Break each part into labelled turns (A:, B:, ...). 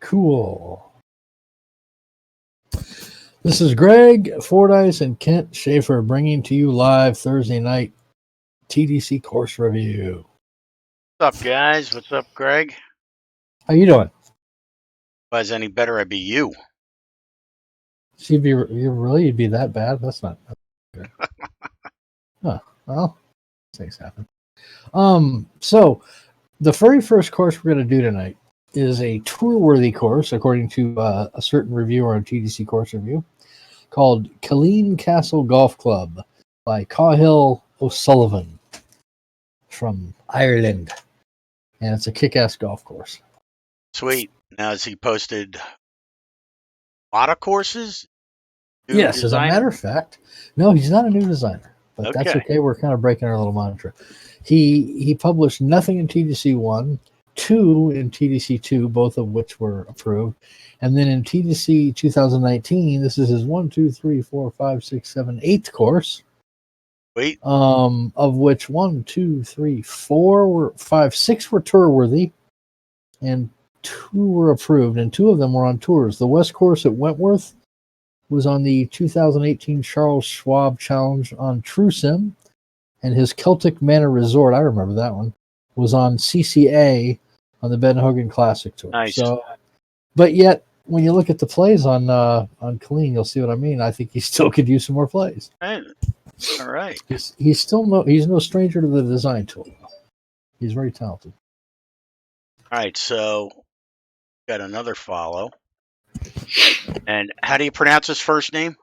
A: Cool. This is Greg Fordyce and Kent Schaefer bringing to you live Thursday night TDC course review.
B: What's up, guys? What's up, Greg?
A: How you doing?
B: If I was any better, I'd be you.
A: So you'd be that bad? That's not good. Huh. Well, things happen. So the very first course we're going to do tonight is a tour-worthy course, according to a certain reviewer on TDC Course Review, called Killeen Castle Golf Club by Cathal O'Sullivan from Ireland. And it's a kick-ass golf course.
B: Sweet. Now, has he posted a lot of courses?
A: Yes, designer? As a matter of fact. No, he's not a new designer. But
B: Okay.
A: That's okay. We're kind of breaking our little mantra. He published nothing in TDC 1, 2 in TDC 2, both of which were approved. And then in TDC 2019, this is his 1, 2, 3, 4, 5, 6, 7, 8th course.
B: Wait.
A: Of which 1, 2, 3, 4, 5, 6 were tour worthy, and 2 were approved, and 2 of them were on tours. The West Course at Wentworth was on the 2018 Charles Schwab Challenge on TrueSim, and his Celtic Manor Resort, I remember that one, was on CCA on the Ben Hogan Classic Tour.
B: Nice.
A: So, but yet, when you look at the plays on Killeen, you'll see what I mean. I think he still could use some more plays.
B: All right.
A: He's no stranger to the design tool. He's very talented.
B: All right, so got another follow. And how do you pronounce his first name?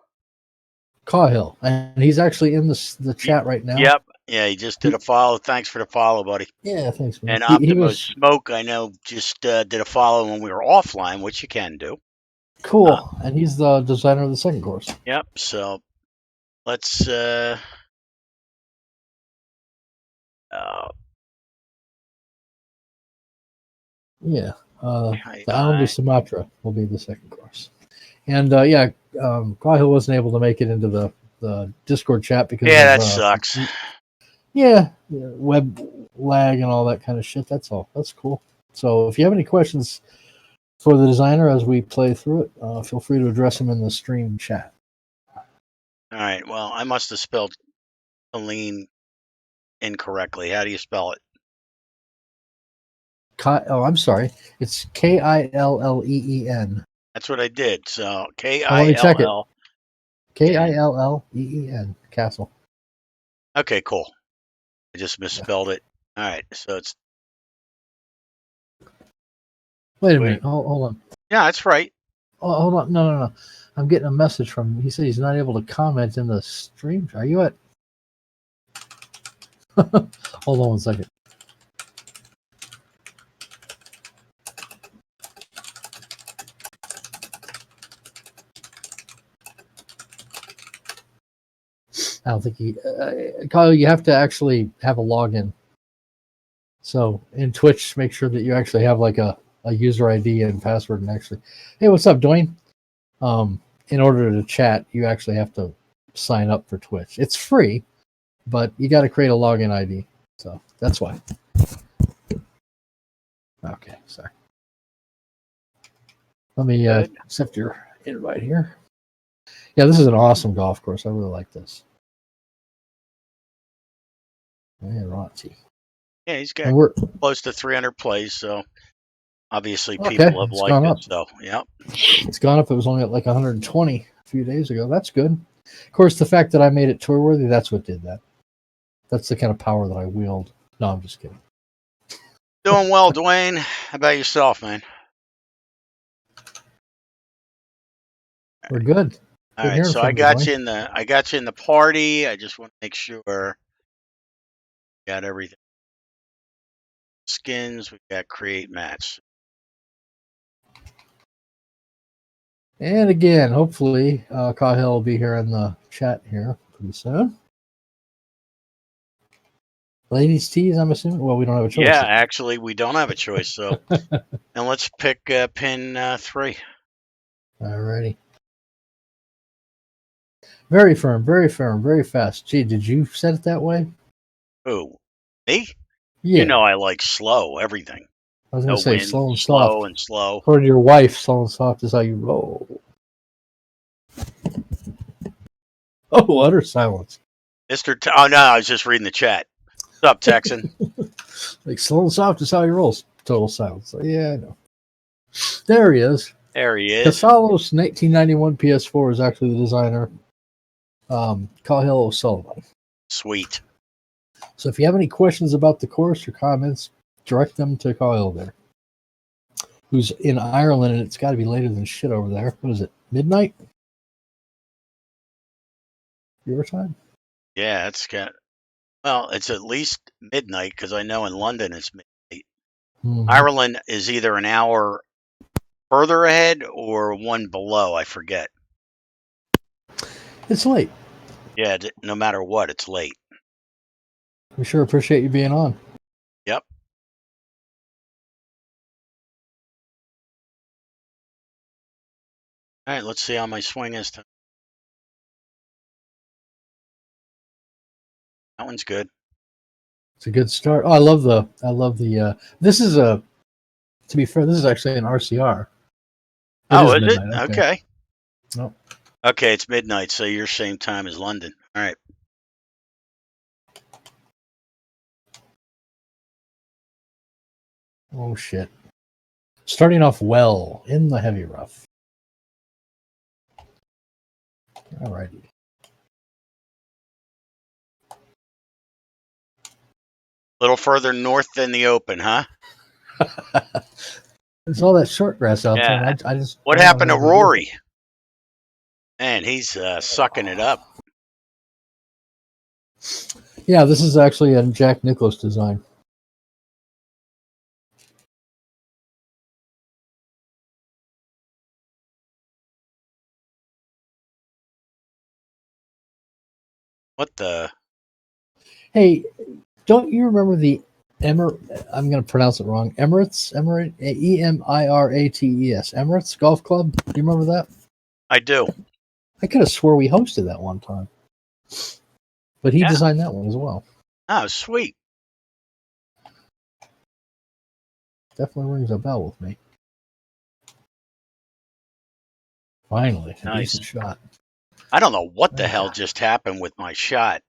A: Cathal, and he's actually in the chat right now.
B: Yep. Yeah, he just did a follow. Thanks for the follow, buddy.
A: Yeah, thanks, man.
B: And Optimo Smoke, I know, just did a follow when we were offline, which you can do.
A: Cool. And he's the designer of the second course.
B: Yep. So let's the
A: Island of Sumatra will be the second course. And Cathal wasn't able to make it into the Discord chat because
B: that sucks.
A: Web lag and all that kind of shit. That's all. That's cool. So if you have any questions for the designer as we play through it, feel free to address them in the stream chat.
B: All right. Well, I must have spelled Killeen incorrectly. How do you spell it?
A: I'm sorry. It's Killeen.
B: That's what I did. So Kill.
A: Let me check it. Killeen. Castle.
B: Okay, cool. I just misspelled it. All right. So it's.
A: Wait a minute. Hold on.
B: Yeah, that's right.
A: Oh, hold on. No. I'm getting a message from him. He said he's not able to comment in the stream. Are you at? Hold on 1 second. I don't think Kyle, you have to actually have a login. So in Twitch, make sure that you actually have like a user ID and password. And actually, hey, what's up, Dwayne? In order to chat, you actually have to sign up for Twitch. It's free, but you got to create a login ID. So that's why. Okay, sorry. Let me accept your invite here. Yeah, this is an awesome golf course. I really like this.
B: Yeah, he's got close to 300 plays, so obviously people have liked it. So, yeah.
A: It's gone up. It was only at like 120 a few days ago. That's good. Of course, the fact that I made it tour worthy, that's what did that. That's the kind of power that I wield. No, I'm just kidding.
B: Doing well, Dwayne. How about yourself, man?
A: We're good.
B: All right, so I got you in the party. I just want to make sure got everything. Skins, we got create match.
A: And again, hopefully, Cathal will be here in the chat here pretty soon. Ladies' tees, I'm assuming. Well, we don't have a choice.
B: Yeah, actually, we don't have a choice. So, and let's pick pin 3.
A: Alrighty. Very firm, very fast. Gee, did you set it that way?
B: Who? Me?
A: Yeah.
B: You know I like slow everything.
A: I was
B: No
A: going to say
B: wind,
A: slow and
B: slow
A: soft.
B: and slow.
A: According to your wife, slow and soft is how you roll. Oh, utter silence.
B: Oh no, I was just reading the chat. What's up, Texan?
A: Like slow and soft is how he rolls. Total silence. Yeah, I know. There he is.
B: There he is.
A: Cathal's 1991 PS4 is actually the designer, Cathal O'Sullivan.
B: Sweet.
A: So if you have any questions about the course or comments, direct them to Cathal there, who's in Ireland, and it's got to be later than shit over there. What is it? Midnight? Your time?
B: Yeah, it's at least midnight because I know in London it's midnight.
A: Mm-hmm.
B: Ireland is either an hour further ahead or one below. I forget.
A: It's late.
B: Yeah, no matter what, it's late.
A: We sure appreciate you being on.
B: Yep. All right, let's see how my swing is. That one's good.
A: It's a good start. Oh, I love the. This is a. To be fair, this is actually an RCR.
B: Is it?
A: Midnight.
B: Okay.
A: Nope.
B: Okay, it's midnight, so you're same time as London. All right.
A: Oh shit. Starting off well in the heavy rough. Alrighty.
B: A little further north than the Open, huh?
A: There's all that short grass out there. And I just.
B: What happened to Rory? Man, he's sucking it up.
A: Yeah, this is actually a Jack Nicklaus design.
B: What the?
A: Hey, don't you remember the I'm going to pronounce it wrong. Emirates, Emirates, Emirates Golf Club. Do you remember that?
B: I do.
A: I could have swore we hosted that one time, but he designed that one as well.
B: Oh, sweet.
A: Definitely rings a bell with me. Finally, a decent shot.
B: I don't know what the hell just happened with my shot.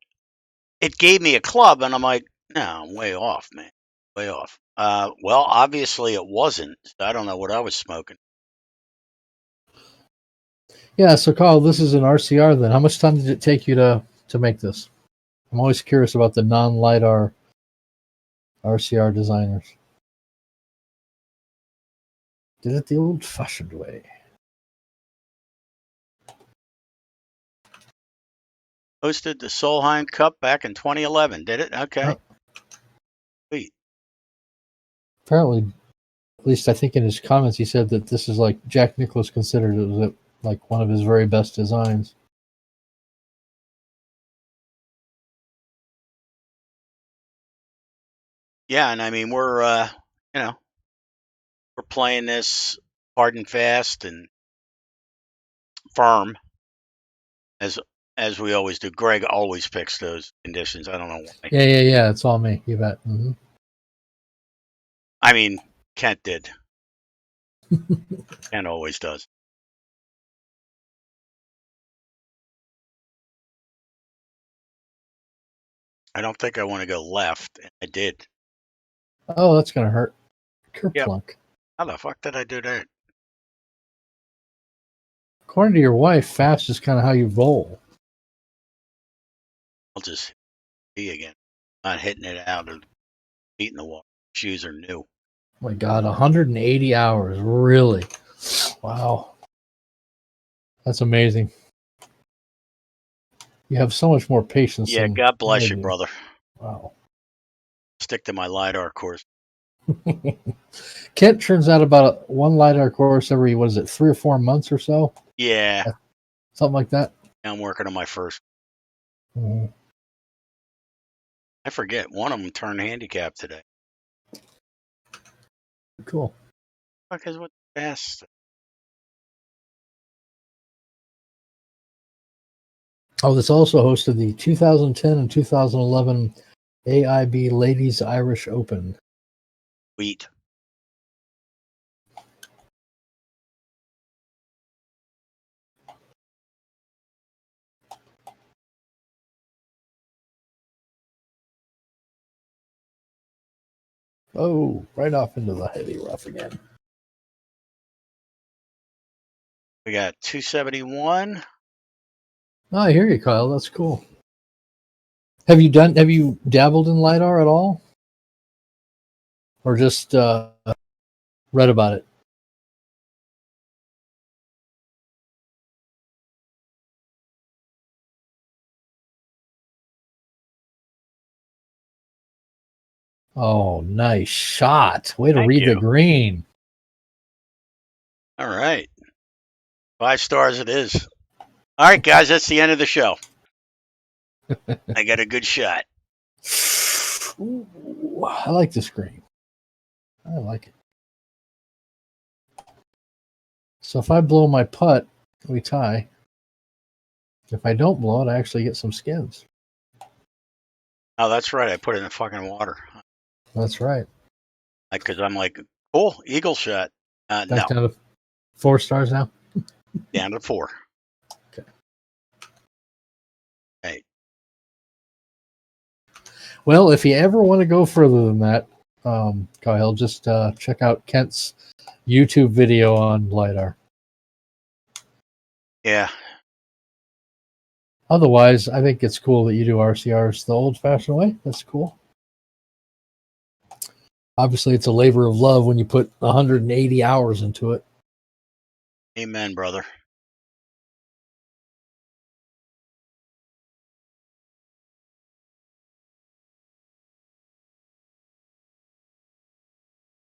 B: It gave me a club, and I'm like, no, I'm way off, man. Way off. Well, obviously it wasn't. So I don't know what I was smoking.
A: Yeah, so Carl, this is an RCR then. How much time did it take you to make this? I'm always curious about the non-LiDAR RCR designers. Did it the old-fashioned way.
B: Hosted the Solheim Cup back in 2011. Did it? Okay. Sweet.
A: Apparently, at least I think in his comments, he said that this is like Jack Nicklaus considered it like one of his very best designs.
B: Yeah, and I mean we're playing this hard and fast and firm as we always do. Greg always picks those conditions. I don't know why.
A: Yeah. It's all me. You bet. Mm-hmm.
B: I mean, Kent did. Kent always does. I don't think I want to go left. I did.
A: Oh, that's gonna hurt. Kerplunk.
B: Yep. How the fuck did I do that?
A: According to your wife, fast is kind of how you roll.
B: I'll just be again. Not hitting it out or beating the wall. Shoes are new.
A: Oh my God, 180 hours. Really? Wow. That's amazing. You have so much more patience.
B: Yeah, God bless you, brother.
A: Wow.
B: Stick to my LiDAR course.
A: Kent turns out about one LiDAR course every, 3 or 4 months or so?
B: Yeah.
A: Something like that?
B: I'm working on my first.
A: Mm-hmm.
B: I forget. One of them turned handicap today.
A: Cool.
B: Fuck is what fast?
A: Oh, this also hosted the 2010 and 2011 AIB Ladies Irish Open.
B: Sweet.
A: Oh, right off into the heavy rough again.
B: We got 271.
A: Oh, I hear you, Kyle. That's cool. Have you dabbled in LiDAR at all? Or just read about it? Oh, nice shot. Way to
B: Thank
A: read the
B: you.
A: green.
B: All right. 5 stars it is. All right, guys, that's the end of the show. I got a good shot.
A: Ooh, I like this green. I like it. So if I blow my putt, we tie. If I don't blow it, I actually get some skins.
B: Oh, that's right. I put it in the fucking water.
A: That's right.
B: Because I'm like, cool, eagle shot.
A: Back
B: No,
A: down to 4 stars now.
B: down to 4.
A: Okay.
B: Hey,
A: Well, if you ever want to go further than that, Kyle, just check out Kent's YouTube video on LiDAR.
B: yeah.
A: Otherwise, I think it's cool that you do RCRs the old-fashioned way. That's cool. Obviously, it's a labor of love when you put 180 hours into it.
B: Amen, brother.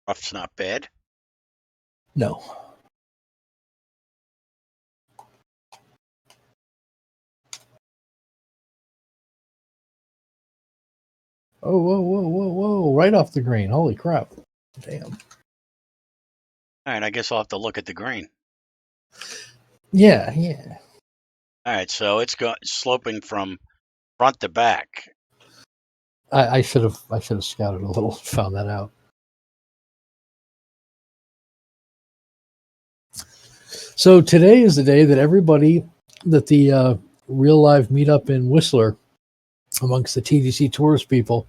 B: Rough's not bad.
A: No. Oh, whoa, whoa, whoa, whoa. Right off the green. Holy crap. Damn.
B: All right, I guess I'll have to look at the green.
A: Yeah.
B: All right, so it's sloping from front to back.
A: I should have scouted a little, found that out. So today is the day that the real live meetup in Whistler amongst the TDC tourist people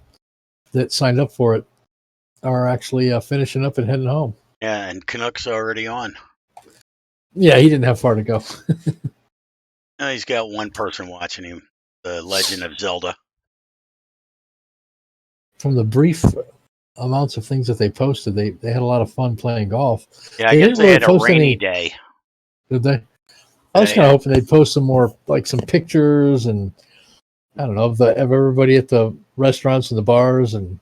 A: that signed up for it are actually finishing up and heading home.
B: Yeah, and Canuck's already on.
A: Yeah, he didn't have far to go.
B: No, he's got one person watching him, The Legend of Zelda.
A: From the brief amounts of things that they posted, they had a lot of fun playing golf.
B: Yeah, I guess they had a rainy day.
A: Did they? I was kind of hoping they'd post some more, like some pictures and I don't know, of everybody at the restaurants and the bars and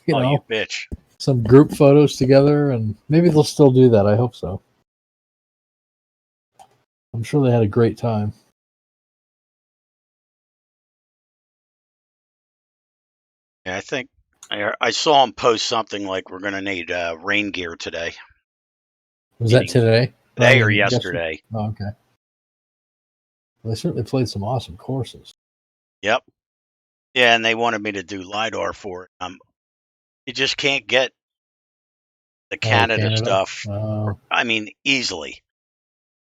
A: you
B: bitch.
A: some group photos together, and maybe they'll still do that. I hope so. I'm sure they had a great time.
B: Yeah, I think I saw him post something like we're going to need rain gear today.
A: Was that today?
B: Today or yesterday?
A: Oh, okay. Well, they certainly played some awesome courses.
B: Yep. Yeah, and they wanted me to do LiDAR for it. You just can't get the Canada stuff. I mean, easily.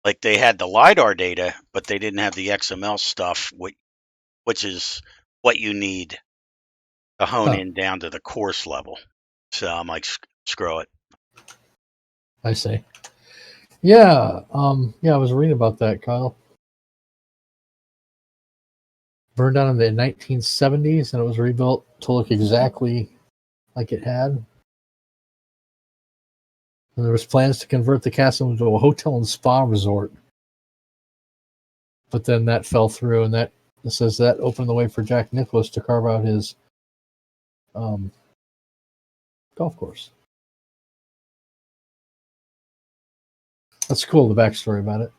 B: Like they had the LiDAR data, but they didn't have the XML stuff, which is what you need to hone in down to the course level. So I'm like, screw it.
A: I see. Yeah. Yeah, I was reading about that, Kyle. Burned down in the 1970s, and it was rebuilt to look exactly like it had. And there was plans to convert the castle into a hotel and spa resort. But then that fell through, and it says that opened the way for Jack Nicklaus to carve out his golf course. That's cool, the backstory about it.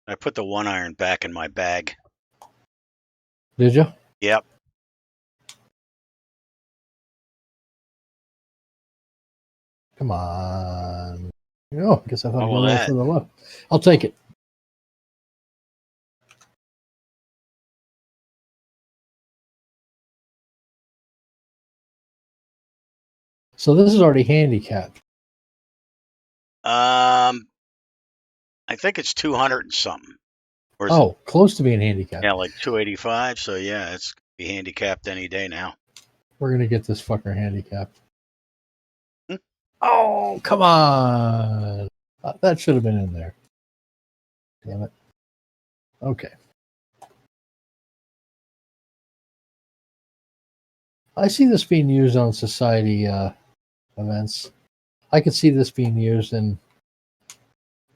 B: I put the 1-iron back in my bag.
A: Did you?
B: Yep.
A: Come on. Oh, I guess I thought I'd go a little
B: that?
A: further left. I'll take it. So this is already handicapped.
B: I think it's 200 and something. Or is it,
A: Oh, close to being handicapped.
B: yeah, like 285. So yeah, it's gonna be handicapped any day now.
A: We're gonna get this fucker handicapped.
B: Hmm.
A: Oh, come on! That should have been in there. Damn it. Okay. I see this being used on society events. I could see this being used in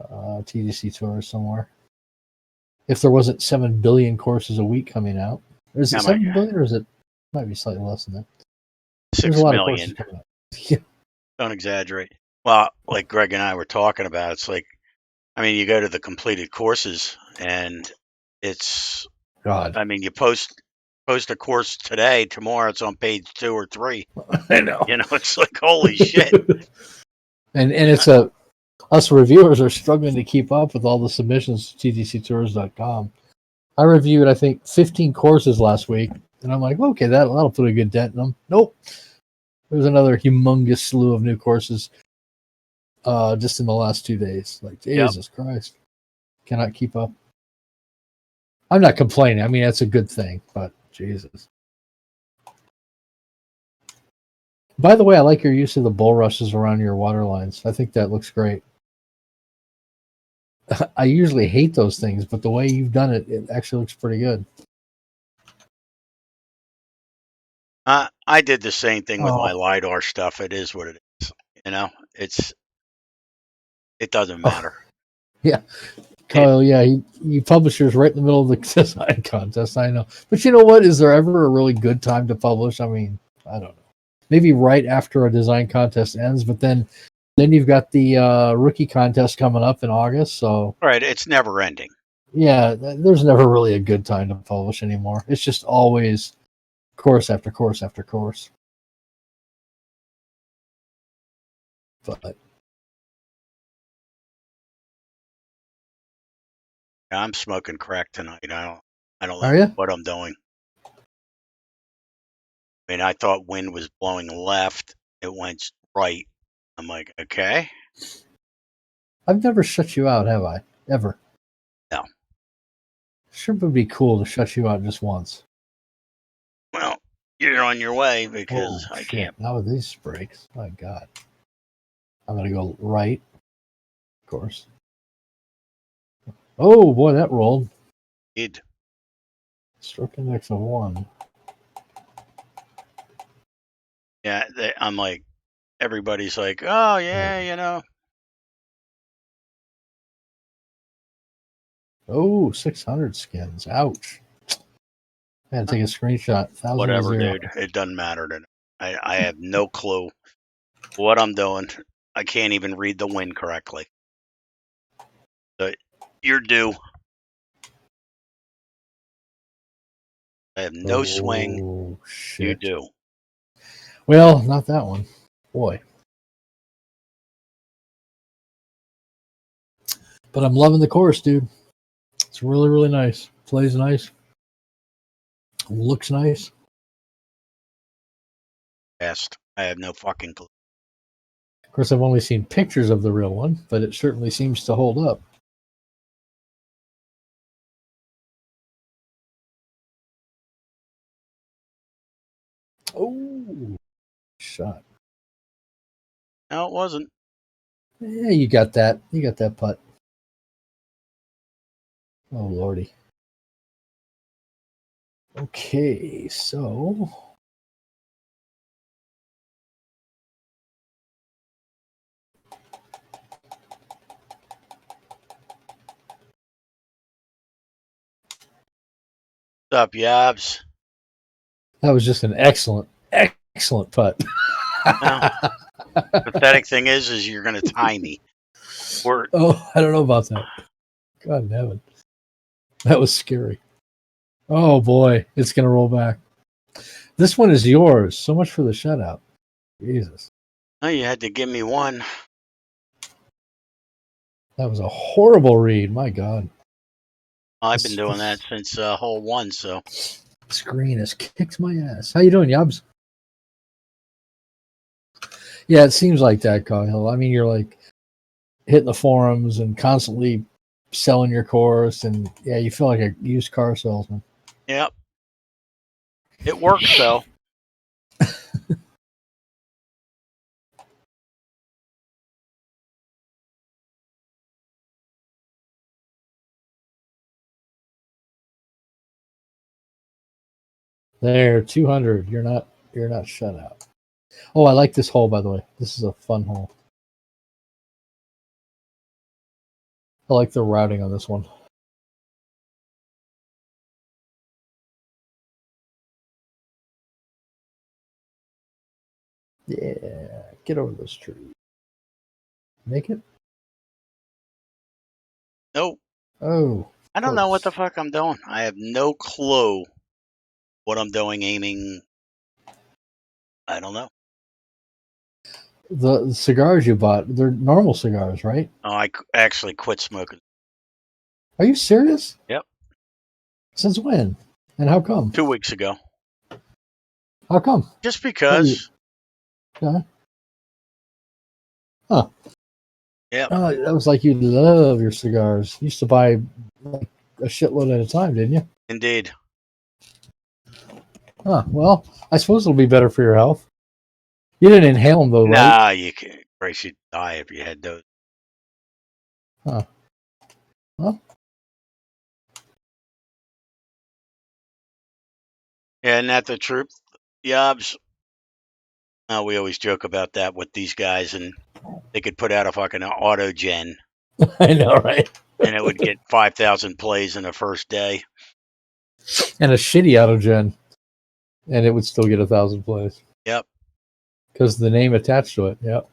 A: TDC tours somewhere. If there wasn't 7 billion courses a week coming out. Is it
B: Yeah,
A: 7 billion or is it might be slightly less than that? There's
B: 6
A: a lot of courses
B: million.
A: coming out. Yeah.
B: Don't exaggerate. Well, like Greg and I were talking about, it's like, I mean, you go to the completed courses and it's,
A: God.
B: I mean, you post a course today, tomorrow it's on page 2 or 3.
A: I know.
B: You know, it's like, holy shit.
A: and it's us reviewers are struggling to keep up with all the submissions to tdctours.com. I reviewed, I think, 15 courses last week, and I'm like, okay, that'll put a good dent in them. Nope. There's another humongous slew of new courses just in the last 2 days. Like, Jesus Christ. Cannot keep up. I'm not complaining. I mean, that's a good thing, but Jesus. By the way, I like your use of the bulrushes around your water lines. I think that looks great. I usually hate those things, but the way you've done it, it actually looks pretty good.
B: I did the same thing with my
A: Oh.
B: LiDAR stuff. It is what it is. You know, it doesn't matter.
A: Yeah. Kyle, yeah, you publishers right in the middle of the design contest, I know. But you know what? Is there ever a really good time to publish? I mean, I don't know. Maybe right after a design contest ends, but then you've got the rookie contest coming up in August. So
B: Right, it's never ending.
A: yeah, there's never really a good time to publish anymore. It's just always course after course after course. But
B: I'm smoking crack tonight. I don't
A: are
B: know
A: you?
B: what I'm doing. I mean, I thought wind was blowing left. It went right. I'm like, okay.
A: I've never shut you out, have I? Ever?
B: No.
A: Sure would be cool to shut you out just once.
B: Well, you're on your way because
A: Oh
B: I
A: shit!
B: can't.
A: Not with these brakes. My God. I'm gonna go right, of course. Oh boy, that rolled.
B: Id.
A: Stroke index of 1.
B: Yeah, I'm like, everybody's like, oh yeah, you know.
A: Oh, 600 skins. Ouch. I had to take a screenshot. 1,000
B: Whatever,
A: 0.
B: dude. It doesn't matter to me. I have no clue what I'm doing. I can't even read the wind correctly. So you're due. I have no swing.
A: Oh shit.
B: You do.
A: Well, not that one. Boy. But I'm loving the course, dude. It's really, really nice. Plays nice. Looks nice.
B: Best. I have no fucking clue.
A: Of course, I've only seen pictures of the real one, but it certainly seems to hold up. Oh, shot.
B: No, it wasn't.
A: Yeah, you got that. You got that putt. Oh, lordy. Okay, so
B: What's up, Yabs?
A: that was just an excellent, excellent putt.
B: Well, pathetic thing is you're going to tie me.
A: Oh, I don't know about that. God in heaven. That was scary. Oh, boy. It's going to roll back. This one is yours. So much for the shutout. Jesus.
B: Oh, you had to give me one.
A: That was a horrible read. My God.
B: I've been doing that since hole 1, so.
A: Screen has kicked my ass. How you doing, Yabs? Yeah, it seems like that, Kyle. I mean, you're like hitting the forums and constantly selling your course, and yeah, you feel like a used car salesman.
B: Yep. It works though.
A: There, 200. You're not shut out. Oh, I like this hole, by the way. This is a fun hole. I like the routing on this one. Yeah, get over this tree. Make it?
B: Nope.
A: Oh.
B: I don't know what the fuck I'm doing. I have no clue what I'm doing aiming. I don't know.
A: The cigars you bought, they're normal cigars, right?
B: Oh, I actually quit smoking.
A: Are you serious?
B: Yep.
A: Since when? And how come?
B: 2 weeks ago.
A: How come?
B: Just because.
A: Okay. Huh.
B: Yeah.
A: That was like you love your cigars. You used to buy like a shitload at a time, didn't you?
B: Indeed.
A: Huh. Well, I suppose it'll be better for your health. You didn't inhale them though, right?
B: Nah, you can't. Brace, you'd die if you had those.
A: Huh. Well.
B: Yeah, isn't that the truth? Yobs. We always joke about that with these guys, and they could put out a fucking auto gen.
A: I know, right?
B: And it would get 5,000 plays in the first day.
A: And a shitty autogen, and it would still get 1,000 plays.
B: Yep.
A: Because the name attached to it. Yep.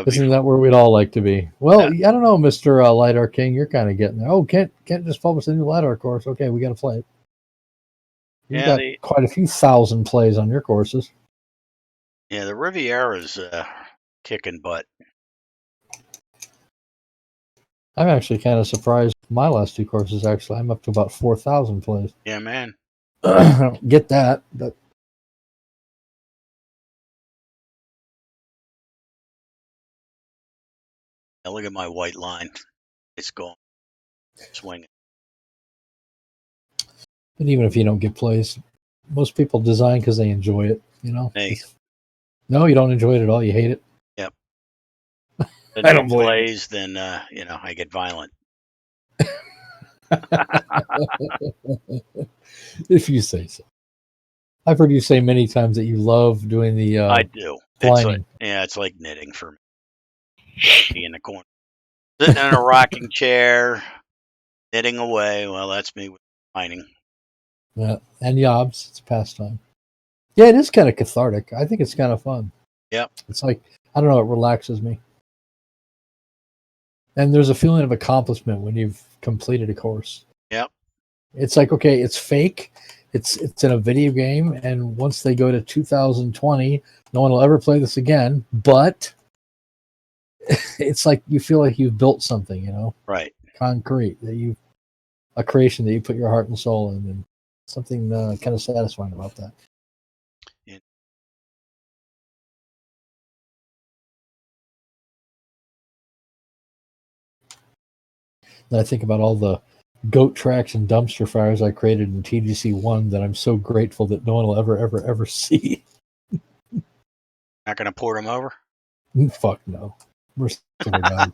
B: Isn't
A: that where we'd all like to be? Well, yeah. I don't know, Mr. LiDAR King. You're kind of getting there. Oh, Kent just published a new LiDAR course. Okay, we got to play it. You've got quite a few thousand plays on your courses.
B: Yeah, the Riviera's kicking butt.
A: I'm actually kind of surprised. My last 2 courses, actually, I'm up to about 4,000 plays.
B: Yeah, man.
A: I don't get that, but
B: Now look at my white line. It's gone. Swinging.
A: But even if you don't get plays, most people design because they enjoy it, you know?
B: Hey.
A: No, you don't enjoy it at all. You hate it?
B: Yep.
A: I don't believe
B: plays, then, I get violent.
A: If you say so. I've heard you say many times that you love doing the
B: I do.
A: blinding.
B: It's like knitting for me. Be in the corner. Sitting in a rocking chair, knitting away. Well, that's me with mining.
A: Yeah, and yobs. It's a pastime. Yeah, it is kind of cathartic. I think it's kind of fun.
B: Yep.
A: It's like, I don't know, it relaxes me. And there's a feeling of accomplishment when you've completed a course.
B: Yep.
A: It's like, okay, it's fake. It's in a video game, and once they go to 2020, no one will ever play this again. But it's like you feel like you've built something, you know,
B: right?
A: Concrete a creation that you put your heart and soul in, and something kind of satisfying about that.
B: Yeah.
A: And I think about all the goat tracks and dumpster fires I created in TGC1 that I'm so grateful that no one will ever see.
B: Not going to port them over?
A: Fuck no. We're still done.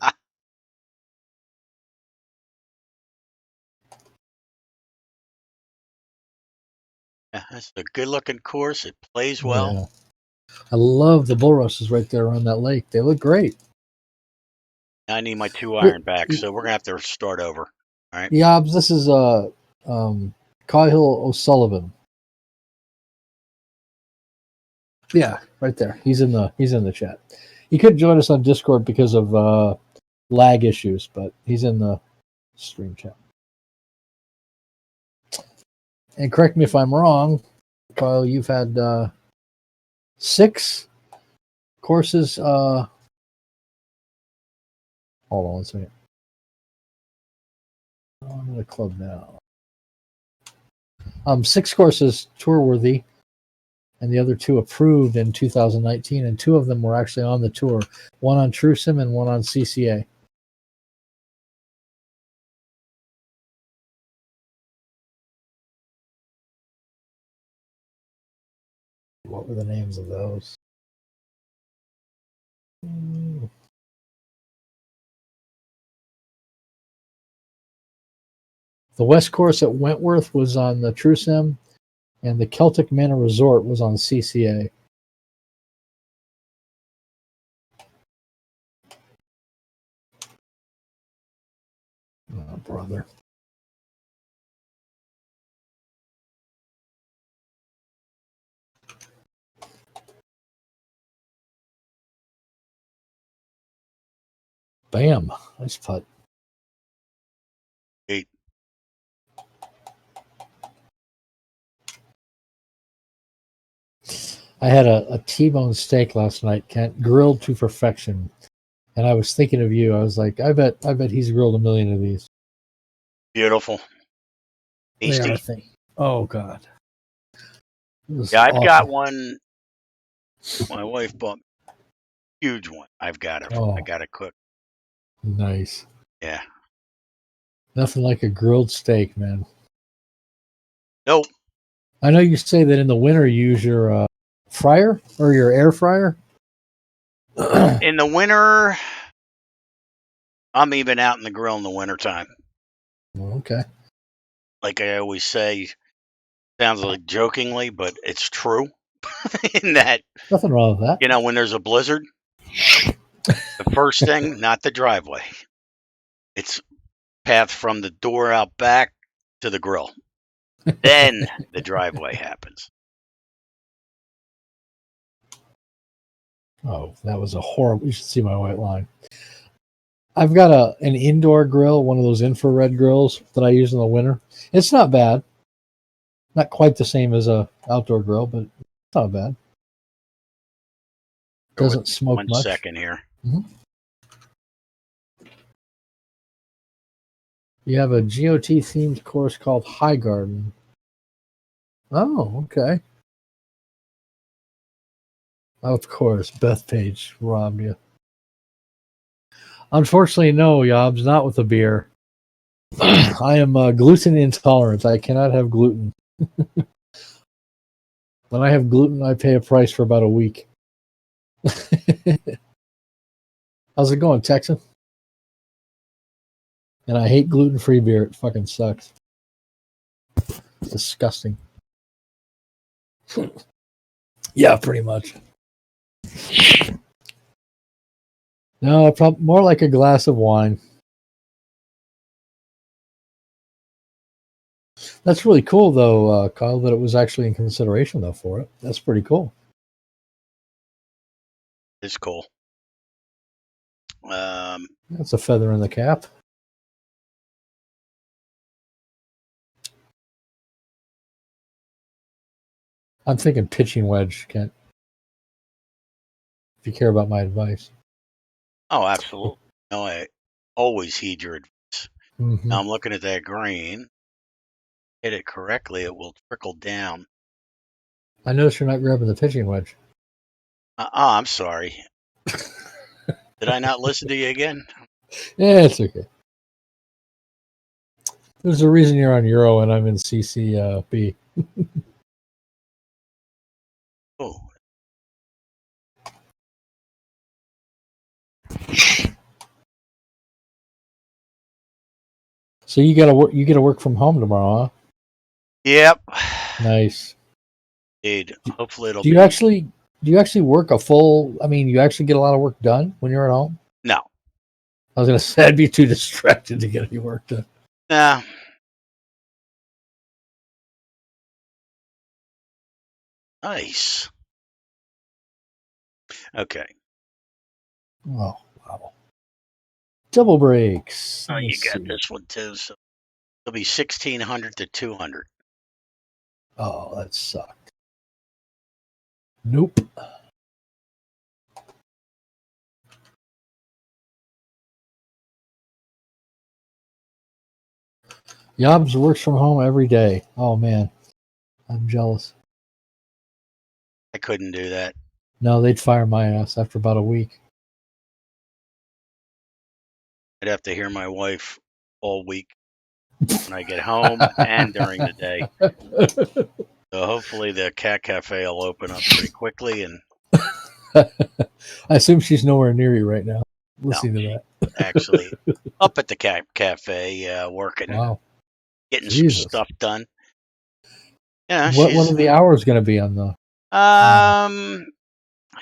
B: Yeah, that's a good-looking course. It plays well.
A: Yeah. I love the bull rushes right there around that lake. They look great.
B: I need my 2 iron back, so we're going to have to start over. All right.
A: Yobs, this is Cathal O'Sullivan. Yeah, right there. He's in the chat. He could join us on Discord because of lag issues, but he's in the stream chat. And correct me if I'm wrong, Kyle, you've had 6 courses. Hold on one second. I'm in the club now. 6 courses tour worthy, and the other 2 approved in 2019, and 2 of them were actually on the tour. One on TrueSim and one on CCA. what were the names of those. The West Course at Wentworth was on the True Sim, and the Celtic Manor Resort was on CCA. Oh, brother. Bam. Nice putt.
B: 8.
A: I had a T-bone steak last night, Kent, grilled to perfection. And I was thinking of you. I was like, I bet he's grilled a million of these.
B: Beautiful.
A: They are
B: Tasty.
A: thing. Oh God.
B: Yeah, I've
A: awesome.
B: got one. My wife bought a huge one. I've got it.
A: Oh,
B: I got it cooked.
A: nice.
B: Yeah.
A: Nothing like a grilled steak, man.
B: Nope.
A: I know you say that in the winter you use your fryer or your air fryer.
B: In the winter, I'm even out in the grill in the wintertime.
A: Okay.
B: Like I always say, sounds like jokingly, but it's true. In that,
A: Nothing wrong with that.
B: you know, when there's a blizzard, the first thing, not the driveway. It's path from the door out back to the grill. Then the driveway happens.
A: Oh, that was a horrible. You should see my white line. I've got an indoor grill, one of those infrared grills that I use in the winter. It's not bad. Not quite the same as a outdoor grill, but it's not bad. Doesn't smoke
B: 1
A: much.
B: second here.
A: Mm-hmm. You have a GOT themed course called High Garden. Oh, okay. Of course, Bethpage robbed you. Unfortunately, no, Yobs, not with the beer. I am gluten intolerant. I cannot have gluten. When I have gluten, I pay a price for about a week. How's it going, Texan? And I hate gluten-free beer. It fucking sucks. It's disgusting. Yeah, pretty much. No, more like a glass of wine. That's really cool, though, Kyle, that it was actually in consideration, though, for it. That's pretty cool.
B: It's cool.
A: That's a feather in the cap. I'm thinking pitching wedge, Kent. If you care about my advice.
B: Oh, absolutely. No, I always heed your advice.
A: Mm-hmm.
B: Now I'm looking at that green. Hit it correctly, it will trickle down.
A: I noticed you're not grabbing the pitching wedge.
B: I'm sorry. Did I not listen to you again?
A: Yeah, it's okay. There's a reason you're on Euro and I'm in CCB.
B: Oh.
A: So you gotta work. You get to work from home tomorrow, huh?
B: Yep.
A: Nice.
B: Dude, hopefully it'll
A: Do you actually work a full? I mean, you actually get a lot of work done when you're at home.
B: No.
A: I was gonna say I'd be too distracted to get any work done.
B: Nah. Nice. Okay.
A: Oh wow! Double breaks.
B: Oh, you got this one too. So it'll be 1,600 to 200.
A: Oh, that sucked. Nope. Yobs works from home every day. Oh man, I'm jealous.
B: I couldn't do that.
A: No, they'd fire my ass after about a week.
B: I'd have to hear my wife all week when I get home and during the day. So hopefully the cat cafe will open up pretty quickly. And
A: I assume she's nowhere near you right now.
B: no,
A: Listening to that.
B: actually up at the cat cafe working,
A: Wow.
B: getting
A: Jesus.
B: some stuff done. Yeah,
A: What are the hours going to be on the?
B: I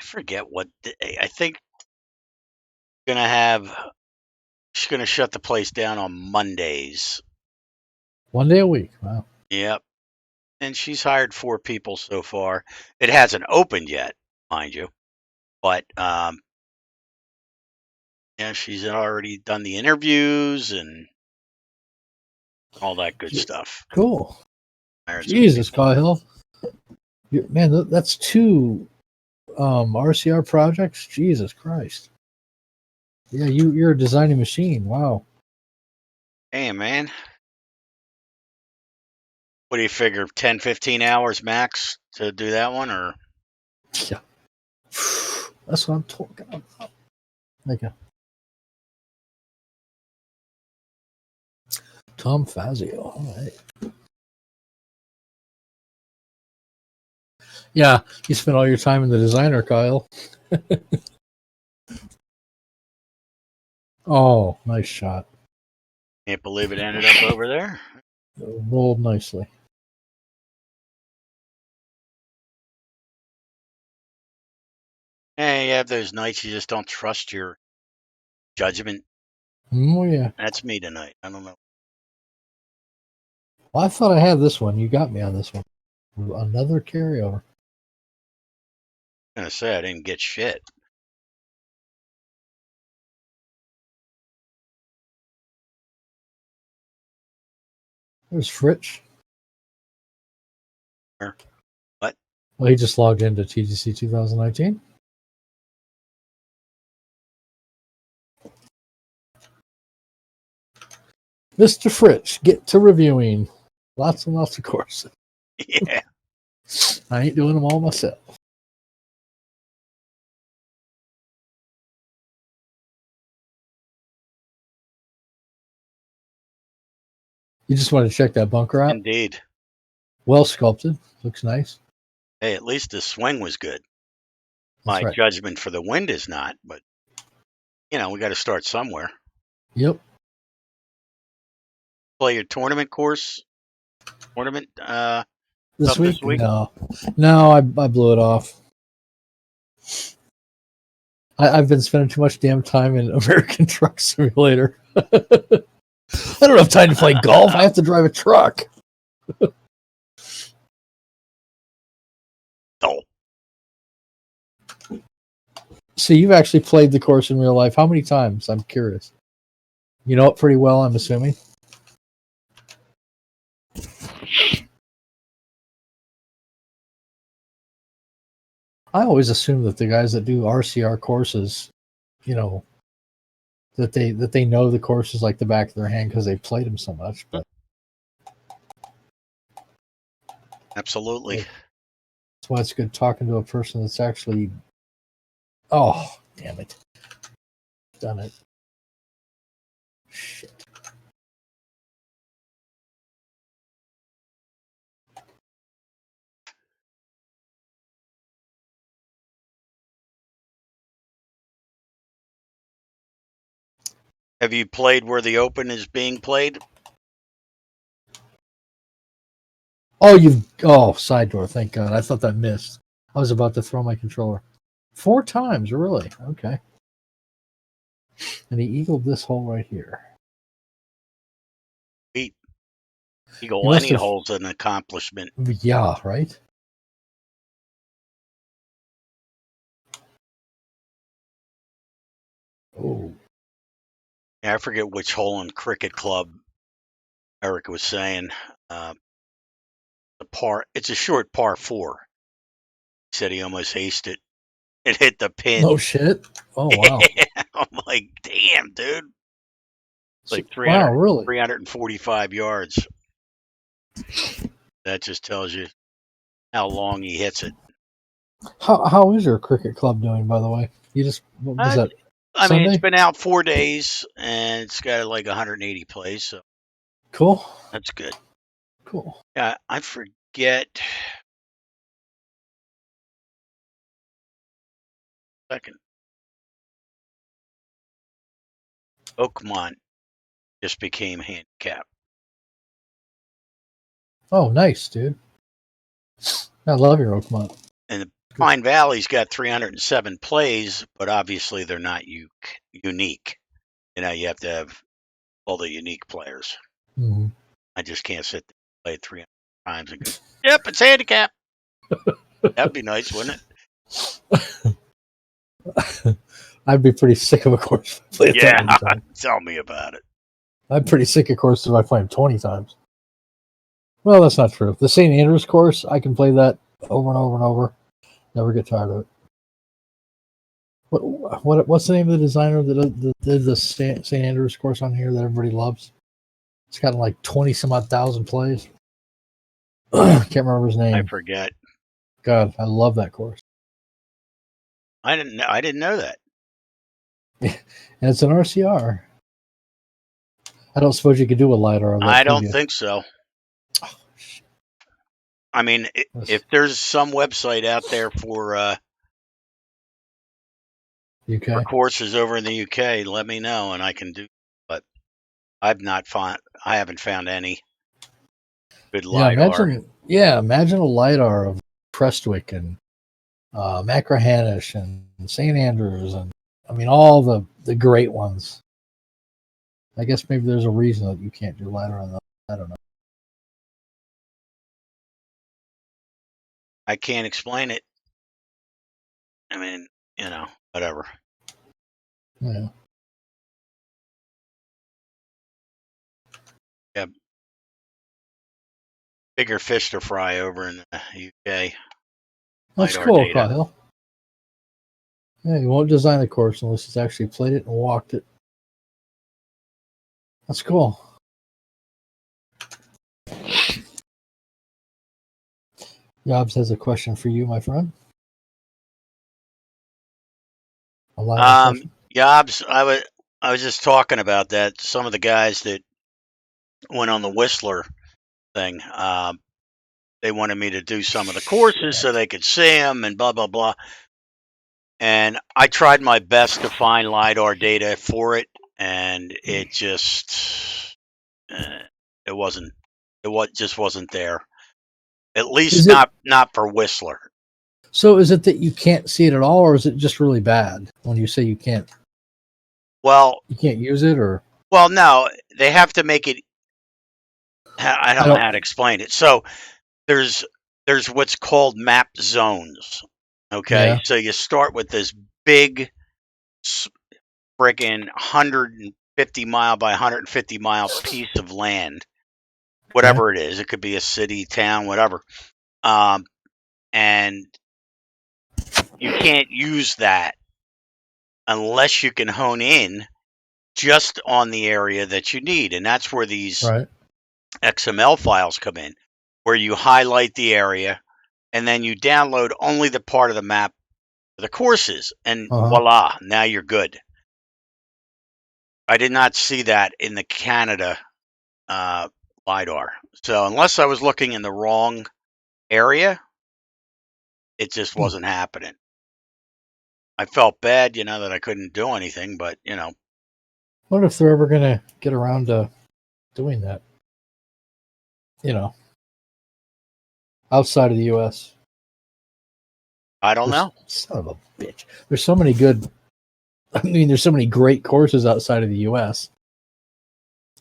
B: forget what I think. She's gonna shut the place down on Mondays.
A: 1 day a week. Wow.
B: Yep. And she's hired 4 people so far. It hasn't opened yet, mind you, but yeah, she's already done the interviews and all that good stuff.
A: Cool.
B: Hired
A: Jesus, Cathal. Man, that's 2 RCR projects. Jesus Christ. Yeah, you're a designing machine. Wow.
B: Damn, man. What do you figure? 10, 15 hours max to do that one, or?
A: Yeah. That's what I'm talking about. Thank you. Tom Fazio. All right. Yeah, you spent all your time in the designer, Kyle. Oh, nice shot.
B: Can't believe it ended up over there.
A: Rolled nicely.
B: Hey, you have those nights you just don't trust your judgment.
A: Oh, yeah.
B: That's me tonight. I don't know.
A: Well, I thought I had this one. You got me on this one. Another carryover.
B: I'm going to say I didn't get shit.
A: There's Fritsch.
B: What?
A: Well, he just logged into TGC 2019. Mr. Fritsch, get to reviewing. Lots and lots of courses.
B: Yeah.
A: I ain't doing them all myself. You just want to check that bunker out?
B: Indeed.
A: Well sculpted. Looks nice.
B: Hey, at least the swing was good.
A: That's
B: My
A: right.
B: judgment for the wind is not, but, we got to start somewhere.
A: Yep.
B: Play your tournament course? Tournament?
A: This week?
B: This week?
A: No, I blew it off. I've been spending too much damn time in American Truck Simulator. I don't have time to play golf. I have to drive a truck.
B: Oh.
A: So you've actually played the course in real life. How many times? I'm curious. You know it pretty well, I'm assuming. I always assume that the guys that do RCR courses, that they know the courses like the back of their hand because they've played them so much. But
B: Absolutely.
A: that's why it's good talking to a person that's actually. Oh, damn it! Done it. Shit.
B: Have you played where the Open is being played?
A: Side door. Thank God. I thought that missed. I was about to throw my controller. 4 times, really? Okay. And he eagled this hole right here.
B: Eagle any hole's an accomplishment.
A: Yeah, right? Oh.
B: Yeah, I forget which hole in Cricket Club Eric was saying. It's a short par 4. He said he almost aced it. It hit the pin.
A: No shit. Oh wow.
B: I'm like, damn, dude. It's like 345 yards. That just tells you how long he hits it.
A: How is your cricket club doing, by the way? What was that?
B: I
A: Sunday?
B: mean, it's been out 4 days and it's got like 180 plays, so
A: cool.
B: that's good.
A: Cool.
B: Yeah, I forget second. Oakmont just became handicapped.
A: Oh, nice, dude. I love your Oakmont.
B: And the Pine Valley's got 307 plays, but obviously they're not unique. You have to have all the unique players.
A: Mm-hmm.
B: I just can't sit there and play it 300 times and go, yep, it's handicap. That'd be nice, wouldn't it?
A: I'd be pretty sick of a course if I played it that many times.
B: Tell me about it.
A: I'm pretty sick of courses if I play them 20 times. Well, that's not true. The St. Andrews course, I can play that over and over and over. Never get tired of it. What's the name of the designer that did the St. Andrews course on here that everybody loves? It's got like 20 some odd thousand plays. Can't remember his name.
B: I forget.
A: God, I love that course.
B: I didn't know that.
A: And it's an RCR. I don't suppose you could do a LiDAR on that.
B: I don't think so.
A: Oh, shit.
B: I mean, if there's some website out there for courses over in the UK, let me know and I can do. But I haven't found any good LiDAR.
A: Imagine a LiDAR of Prestwick and Machrihanish and St. Andrews and all the great ones. I guess maybe there's a reason that you can't do LiDAR on those. I don't know.
B: I can't explain it. I mean, whatever.
A: Yeah.
B: Yeah. Bigger fish to fry over in the UK.
A: That's cool, Cathal. Yeah, you won't design a course unless it's actually played it and walked it. That's cool. Yobs has a question for you, my friend.
B: Yobs, I was just talking about that. Some of the guys that went on the Whistler thing, they wanted me to do some of the courses so they could see them and blah, blah, blah. And I tried my best to find LiDAR data for it, and it just just wasn't there. At least not for Whistler.
A: So is it that you can't see it at all, or is it just really bad when you say you can't?
B: Well,
A: you can't use it, or
B: no, they have to make it. I don't know how to explain it. So there's what's called map zones. Okay,
A: Yeah.
B: so you start with this big, friggin' 150 mile by 150 mile piece of land, whatever it is. It could be a city, town, whatever. And you can't use that unless you can hone in just on the area that you need. And that's where these XML files come in, where you highlight the area and then you download only the part of the map for the courses, and voila, now you're good. I did not see that in the Canada LiDAR. So unless I was looking in the wrong area, it just wasn't happening. I felt bad, that I couldn't do anything, but,
A: What if they're ever going to get around to doing that? Outside of the U.S.
B: I don't know.
A: Son of a bitch. There's so many good. There's so many great courses outside of the U.S.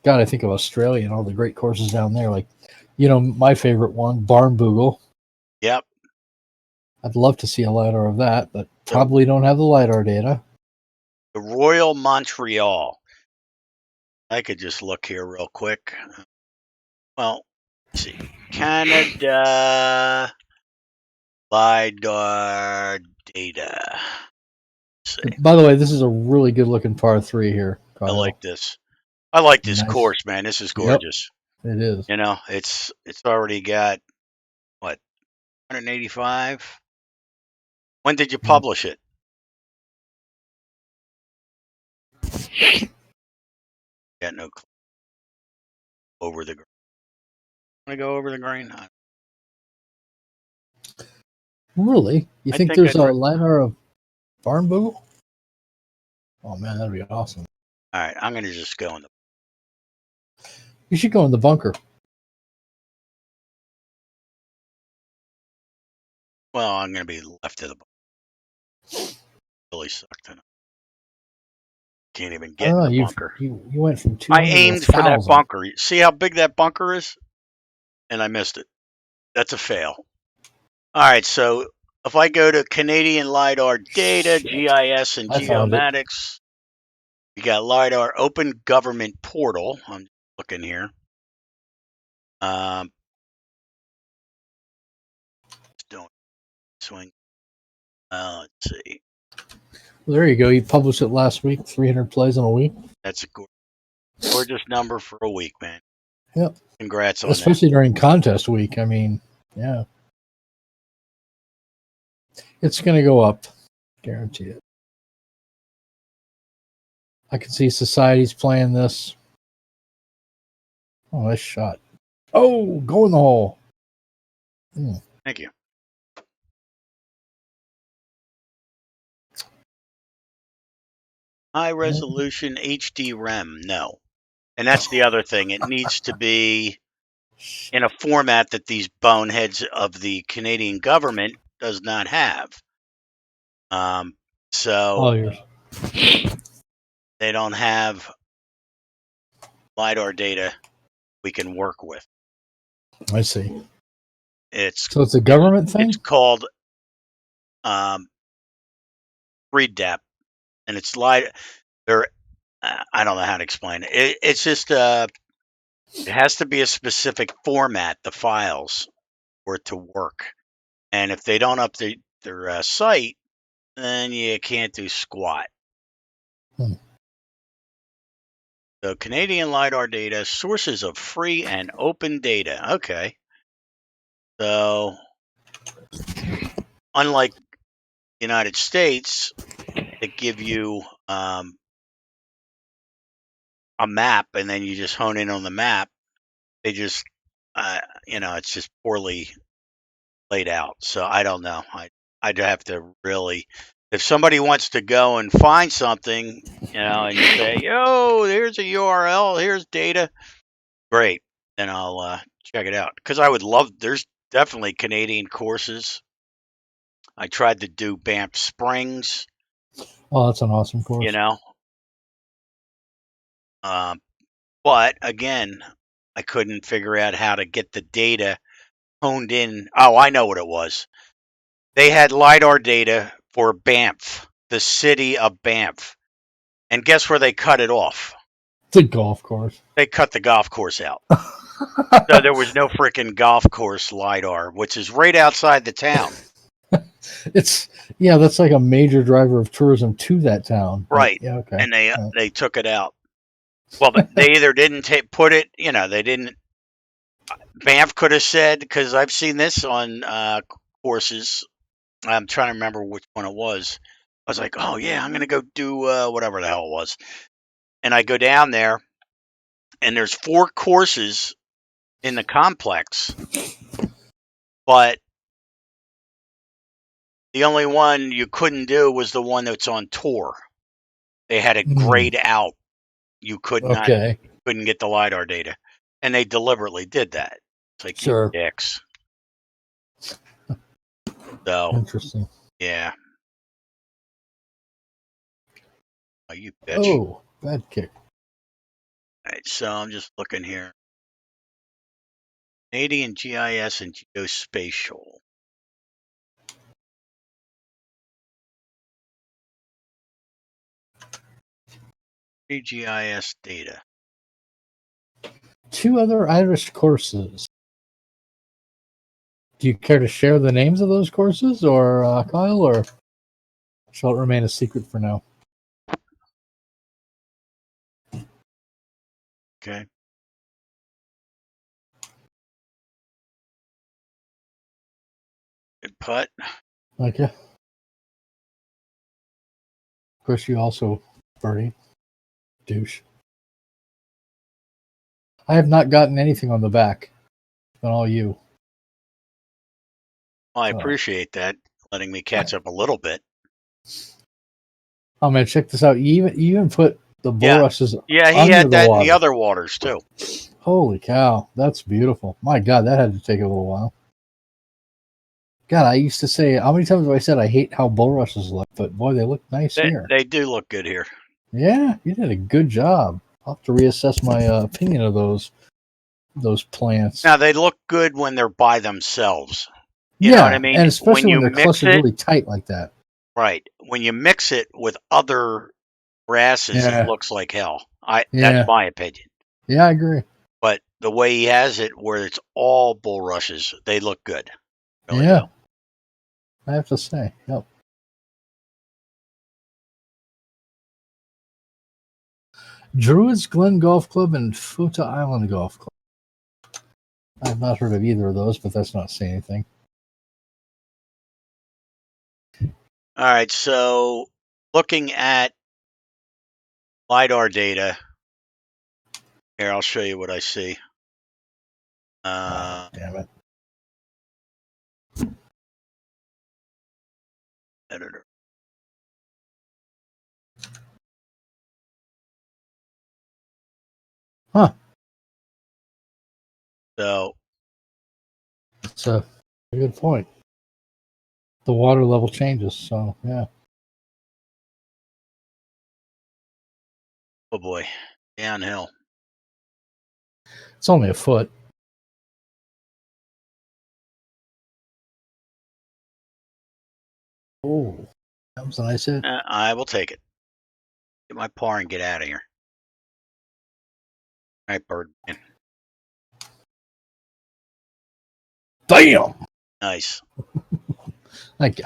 A: God, I think of Australia and all the great courses down there. Like, my favorite one, Barnbougle.
B: Yep.
A: I'd love to see a LiDAR of that, but probably don't have the LiDAR data.
B: The Royal Montreal. I could just look here real quick. Well, let's see. Canada LiDAR data.
A: By the way, this is a really good looking par 3 here, Kyle.
B: I like this. I like this course, man. This is gorgeous.
A: Yep, it is.
B: It's already got, what, 185? When did you publish it? Got no clue. Over the green. Want to go over the green?
A: Really? You think there's a LiDAR of Barn Boogle? Oh man, that'd be awesome.
B: All right, I'm going to just go in the.
A: You should go in the bunker.
B: Well, I'm going to be left of the bunker. Really sucked tonight. Can't even
A: I
B: get
A: don't know.
B: in the bunker.
A: You went from 200
B: I aimed
A: to
B: for that
A: 1,000.
B: bunker. See how big that bunker is? And I missed it. That's a fail. All right, so if I go to Canadian LiDAR data,
A: Shit.
B: GIS, and
A: I found it.
B: geomatics, we got LiDAR Open Government Portal. I'm looking here. Don't swing. Let's see.
A: Well, there you go. You published it last week. 300 plays in a week.
B: That's a gorgeous number for a week, man.
A: Yep.
B: Congrats on
A: Especially during contest week. I mean, yeah. It's going to go up. Guarantee it. I can see societies playing this. Oh, nice shot. Oh, go in the hole.
B: that. Thank you. High resolution HD REM, no. And that's the other thing. It needs to be in a format that these boneheads of the Canadian government does not have. So
A: All yours.
B: they don't have LiDAR data we can work with.
A: I see.
B: So
A: it's a government thing?
B: It's called REDAP, and it's LiDAR. I don't know how to explain it. It's just it has to be a specific format, the files, for it to work. And if they don't update their site, then you can't do squat. So Canadian LiDAR data, sources of free and open data. Okay. So unlike the United States, that give you a map and then you just hone in on the map, they just, it's just poorly laid out. So I don't know. I'd have to really, if somebody wants to go and find something, and you say, yo, here's a URL, here's data, great. Then I'll check it out. Because I would love, there's definitely Canadian courses. I tried to do Banff Springs.
A: Oh, that's an awesome course.
B: But again, I couldn't figure out how to get the data honed in. Oh, I know what it was. They had LiDAR data for Banff, the city of Banff. And guess where they cut it off?
A: The golf course.
B: They cut the golf course out. So there was no freaking golf course LiDAR, which is right outside the town.
A: That's like a major driver of tourism to that town.
B: Right.
A: Yeah, okay.
B: And they took it out. Well, they either didn't put it, they didn't. Banff could have said, because I've seen this on courses. I'm trying to remember which one it was. I was like, oh, yeah, I'm going to go do whatever the hell it was. And I go down there, and there's 4 courses in the complex. But the only one you couldn't do was the one that's on tour. They had it grayed out. You couldn't get the LiDAR data. And they deliberately did that. It's like,
A: sure.
B: You dicks. So,
A: interesting.
B: Yeah. Oh, you bitch.
A: Oh, bad kick.
B: All right, so I'm just looking here. Canadian GIS and geospatial. GIS data.
A: 2 other Irish courses. Do you care to share the names of those courses, or Kyle, or shall it remain a secret for now?
B: Okay. Good putt.
A: Okay. Of course, you also birdie. Douche. I have not gotten anything on the back. It's been all you.
B: Well, I appreciate that, letting me catch up a little bit.
A: Oh man, check this out. You even put the bulrushes
B: Yeah, he
A: under
B: had
A: the
B: that in
A: water.
B: the other waters too.
A: Holy cow, that's beautiful. My God, that had to take a little while. God, I used to say, how many times have I said I hate how bulrushes look, but boy, they look nice here.
B: They do look good here.
A: Yeah, you did a good job. I'll have to reassess my opinion of those plants.
B: Now they look good when they're by themselves. You
A: yeah,
B: know what I mean?
A: and especially when
B: you
A: they're
B: mix
A: clustered
B: it,
A: really tight like that.
B: right? When you mix it with other grasses, it
A: Yeah,
B: looks like hell. That's
A: yeah,
B: my opinion.
A: yeah, I agree.
B: But the way he has it, where it's all bulrushes, they look good. Really
A: Yeah,
B: do.
A: I have to say, yep. Druids Glen Golf Club and Futa Island Golf Club. I've not heard of either of those, but that's not saying anything.
B: All right, so looking at LiDAR data, here, I'll show you what I see.
A: Damn it.
B: Editor.
A: Huh.
B: So,
A: It's a good point. The water level changes, so yeah.
B: oh boy, downhill.
A: It's only a foot. Oh, that was a nice hit.
B: I will take it. Get my par and get out of here. All right, bird.
A: Damn!
B: Nice.
A: Thank you.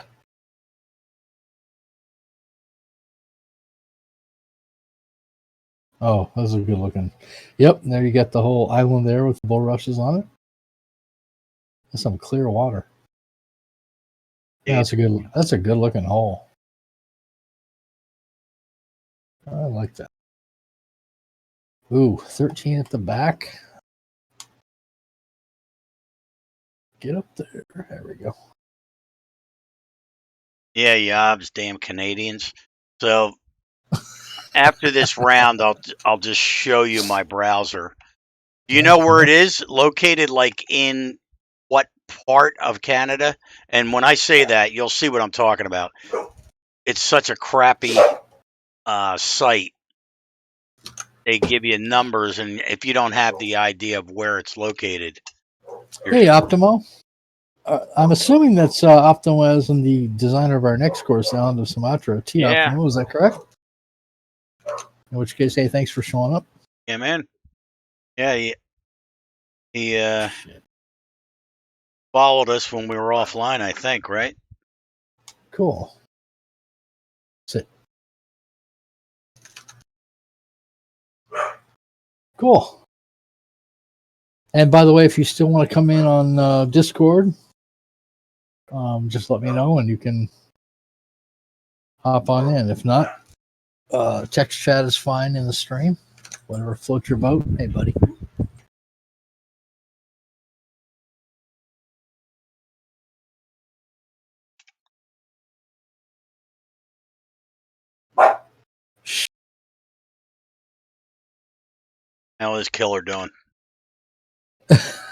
A: Oh, those are good looking. Yep, there you got the whole island there with the bulrushes on it. That's some clear water. Yeah, that's a good looking hole. I like that. Ooh, 13 at the back. Get up there. There we go.
B: Yeah, yobs, damn Canadians. So after this round, I'll just show you my browser. Do you know where it is located? Like in what part of Canada? And when I say that, you'll see what I'm talking about. It's such a crappy site. They give you numbers, and if you don't have the idea of where it's located,
A: Hey, Optimo. I'm assuming that's Optimo as in the designer of our next course down to Sumatra. T.optimo, is that correct? In which case, hey, thanks for showing up.
B: Yeah, man. Yeah, he followed us when we were offline, I think, right?
A: Cool. Sit. Cool. And by the way, if you still want to come in on Discord, just let me know and you can hop on in. If not, text chat is fine in the stream. Whatever floats your boat. Hey, buddy.
B: How is Killer doing?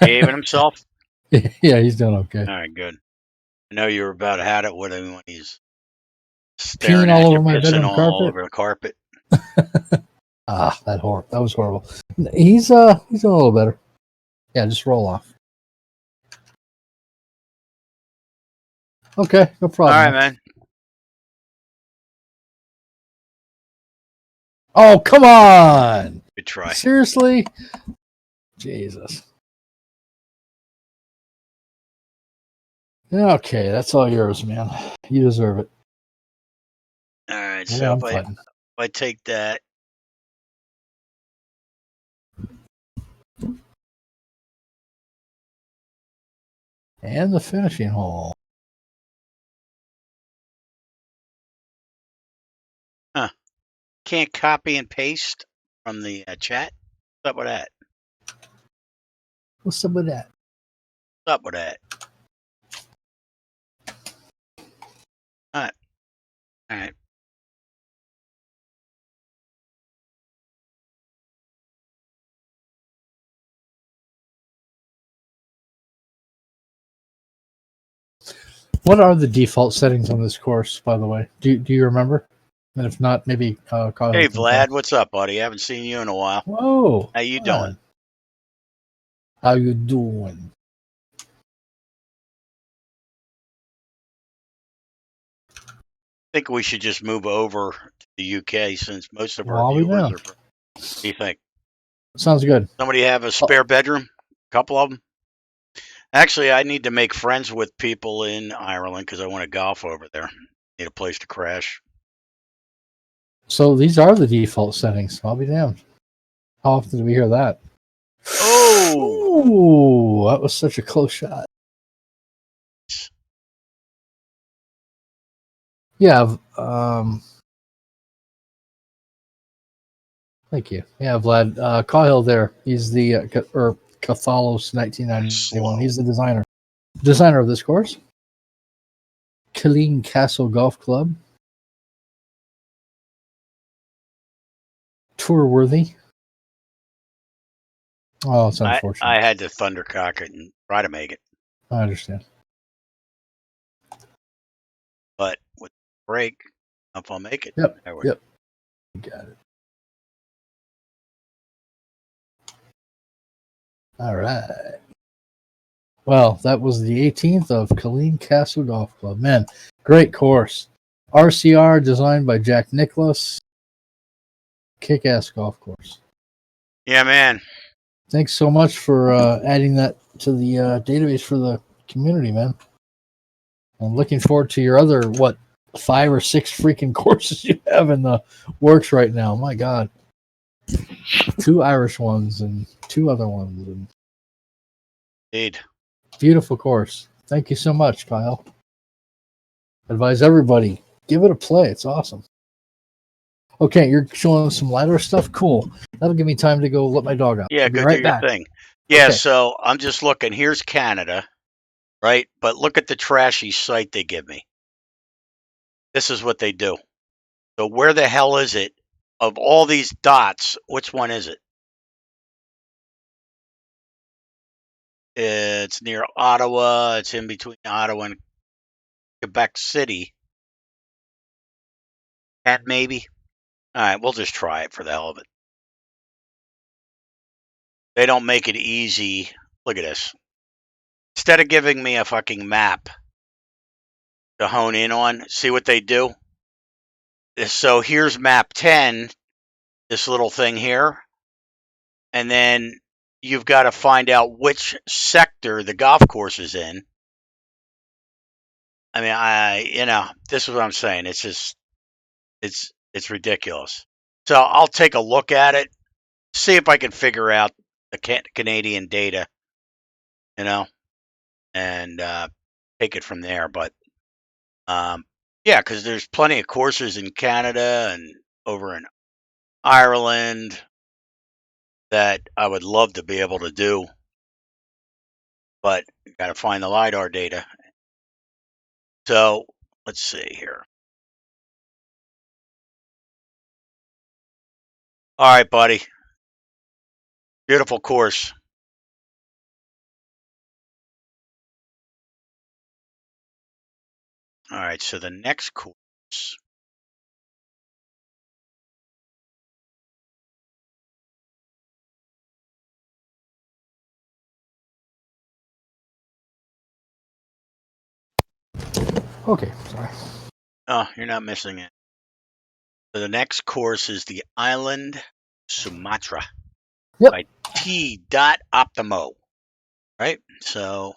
B: Behaving himself?
A: Yeah, he's doing okay.
B: All right, good. I know you were about to had it with him when he's
A: Peeing
B: staring
A: all
B: at
A: over
B: you,
A: my
B: pissing
A: bedroom
B: all
A: carpet.
B: over the carpet.
A: That was horrible. He's doing a little better. Yeah, just roll off. Okay, no problem.
B: All right, man.
A: Oh, come on.
B: Good try.
A: Seriously? Jesus. Okay, that's all yours, man. You deserve it.
B: All right,
A: Yeah,
B: so
A: I'm
B: if
A: fighting.
B: I take that,
A: And the finishing hole.
B: can't copy and paste from the chat. What's up with that?
A: What's up with that?
B: What's up with that? All right. All right.
A: What are the default settings on this course, by the way? Do you remember? And if not, maybe Kyle
B: Hey,
A: can
B: Vlad,
A: tell.
B: what's up, buddy? Haven't seen you in a while.
A: Whoa.
B: How you
A: Vlad.
B: doing?
A: How you doing?
B: I think we should just move over to the UK since most of our
A: Well, I'll be
B: viewers
A: down.
B: are. What do you think?
A: Sounds good.
B: Somebody have a spare bedroom? A couple of them? Actually, I need to make friends with people in Ireland because I want to golf over there. Need a place to crash.
A: So these are the default settings. I'll be damned. How often do we hear that?
B: Oh!
A: Ooh, that was such a close shot. Yeah. Thank you. Yeah, Vlad. Cahill there. He's the Cathalos 1991.
B: Slow.
A: He's the designer of this course. Killeen Castle Golf Club. Tour worthy. Oh, it's unfortunate.
B: I had to thundercock it and try to make it,
A: I understand.
B: but with the break, if I'll make it.
A: Yep.
B: There we
A: Yep. Got it. All right. Well, that was the 18th of Killeen Castle Golf Club. Man, great course. RCR designed by Jack Nicklaus. Kick-ass golf course.
B: Yeah, man.
A: Thanks so much for adding that to the database for the community, man. I'm looking forward to your other, 5 or 6 freaking courses you have in the works right now. My God. 2 Irish ones and 2 other ones. And
B: Indeed.
A: beautiful course. Thank you so much, Kyle. Advise everybody, give it a play. It's awesome. Okay, you're showing some lighter stuff. Cool. That'll give me time to go let my dog out.
B: Yeah,
A: I'll be
B: go
A: right
B: do
A: back.
B: your thing. Yeah,
A: Okay.
B: so I'm just looking. Here's Canada, right? But look at the trashy site they give me. This is what they do. So where the hell is it? Of all these dots, which one is it? It's near Ottawa. It's in between Ottawa and Quebec City. And maybe. All right, we'll just try it for the hell of it. They don't make it easy. Look at this. Instead of giving me a fucking map to hone in on, see what they do? So here's map 10, this little thing here. And then you've got to find out which sector the golf course is in. I mean, this is what I'm saying. It's just, it's ridiculous. So I'll take a look at it, see if I can figure out the Canadian data, and take it from there. But yeah, because there's plenty of courses in Canada and over in Ireland that I would love to be able to do, but you got to find the LiDAR data. So let's see here. All right, buddy. Beautiful course. All right, so the next course.
A: Okay, sorry.
B: Oh, you're not missing it. So the next course is the island Sumatra by T.optimo. Right? So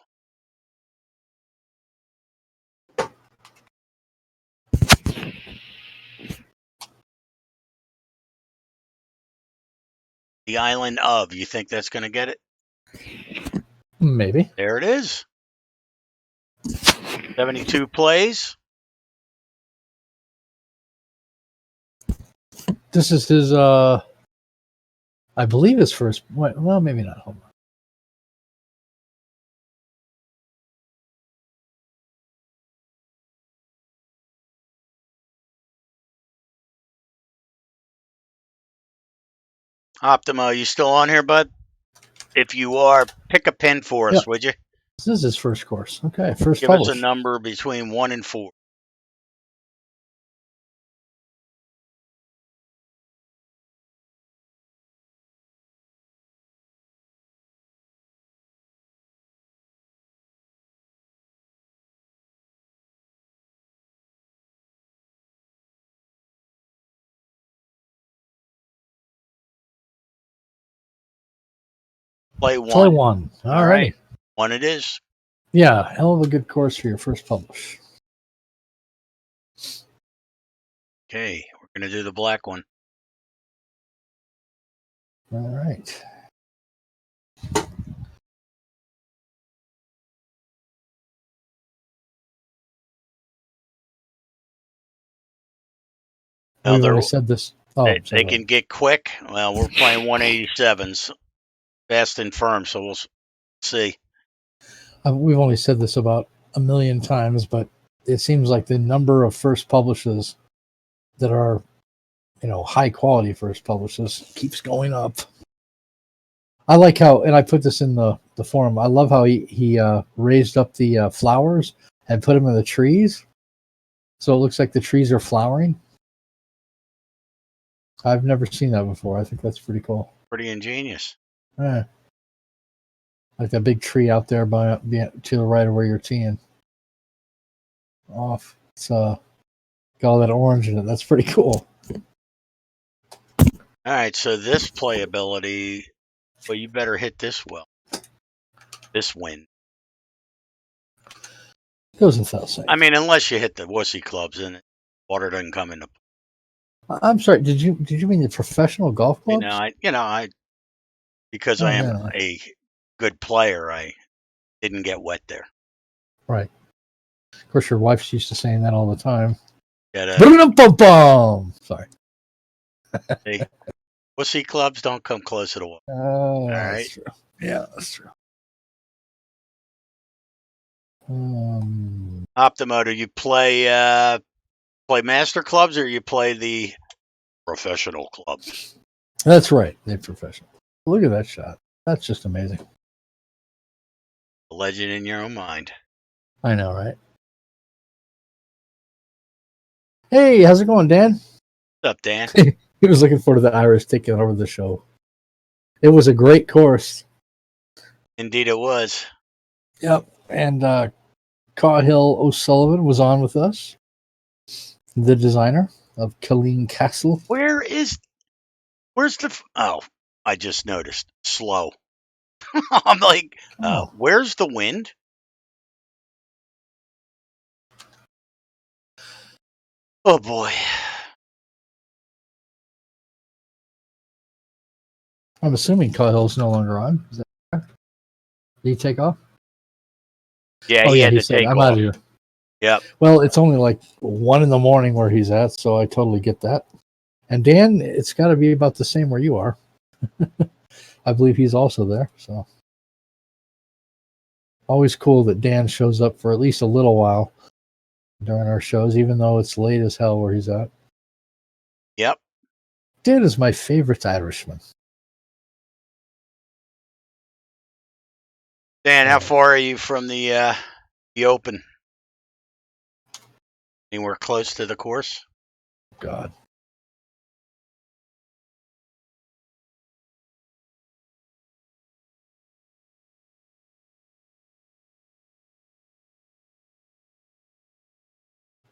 B: the island of, you think that's going to get it?
A: Maybe.
B: There it is. 72 plays.
A: This is his, I believe his first, well, maybe not. Hold on.
B: Optimo, you still on here, bud? If you are, pick a pin for us,
A: Yep.
B: would you?
A: This is his first course. Okay, first
B: Give us a
A: published.
B: number between 1 and 4. Play 1.
A: Play 1. All right.
B: 1 it is.
A: Yeah, hell of a good course for your first publish.
B: Okay, we're going to do the black one.
A: All right. We've already said this. Oh,
B: they can get quick. Well, we're playing 187s, fast and firm, so we'll see.
A: We've only said this about a million times, but it seems like the number of first publishes that are, high quality first publishes keeps going up. I like how, and I put this in the forum, I love how he raised up the flowers and put them in the trees. So it looks like the trees are flowering. I've never seen that before. I think that's pretty cool.
B: Pretty ingenious.
A: Yeah. Like that big tree out there to the right of where you're teeing off. It's got all that orange in it. That's pretty cool.
B: All right, so this playability, well, you better hit this well. This wind.
A: Goes without saying.
B: I mean, unless you hit the wussy clubs and water doesn't come into.
A: I'm sorry. Did you mean the professional golf clubs?
B: Because I am a good player, I didn't get wet there.
A: Right. Of course, your wife's used to saying that all the time. Sorry.
B: Wussy clubs don't come close to the water.
A: All right. That's true. Yeah, that's true.
B: Optimo, do you play master clubs or you play the professional clubs?
A: That's right. They're professional. Look at that shot. That's just amazing.
B: A legend in your own mind.
A: I know, right? Hey, how's it going, Dan?
B: What's up, Dan?
A: He was looking forward to the Irish taking over the show. It was a great course.
B: Indeed it was.
A: Yep. And Cathal O'Sullivan was on with us, the designer of Killeen Castle.
B: Where's the... Oh, I just noticed. Slow. I'm like, where's the wind? Oh, boy.
A: I'm assuming Cahill's no longer on. Is that correct? Did he take off?
B: Yeah, he had to take
A: I'm
B: off.
A: out of here.
B: Yep.
A: Well, it's only like 1 a.m. where he's at, so I totally get that. And Dan, it's got to be about the same where you are. I believe he's also there. So always cool that Dan shows up for at least a little while during our shows, even though it's late as hell where he's at.
B: Yep.
A: Dan is my favorite Irishman.
B: Dan, how far are you from the Open? Anywhere close to the course?
A: God.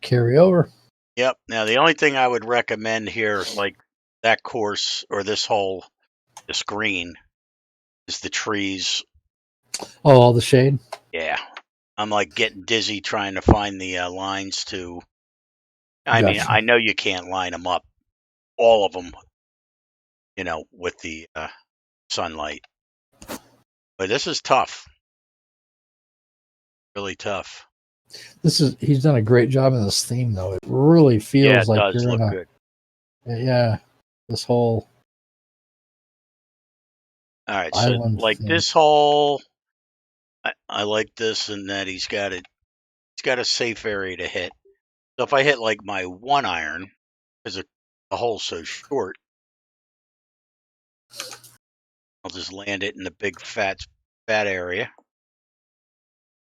A: Carry over.
B: Yep. Now, the only thing I would recommend here, like that course or this hole, this green, is the trees.
A: Oh, all the shade?
B: Yeah. I'm like getting dizzy trying to find the lines to... I mean, I know you can't line them up, all of them, with the sunlight. But this is tough. Really tough.
A: He's done a great job in this theme, though. It really feels like
B: you're in
A: good. Yeah, this whole
B: all right, island. So like thing. This hole, I like this and that he's got a safe area to hit. So if I hit like my 1 iron, because the hole's so short, I'll just land it in the big fat area.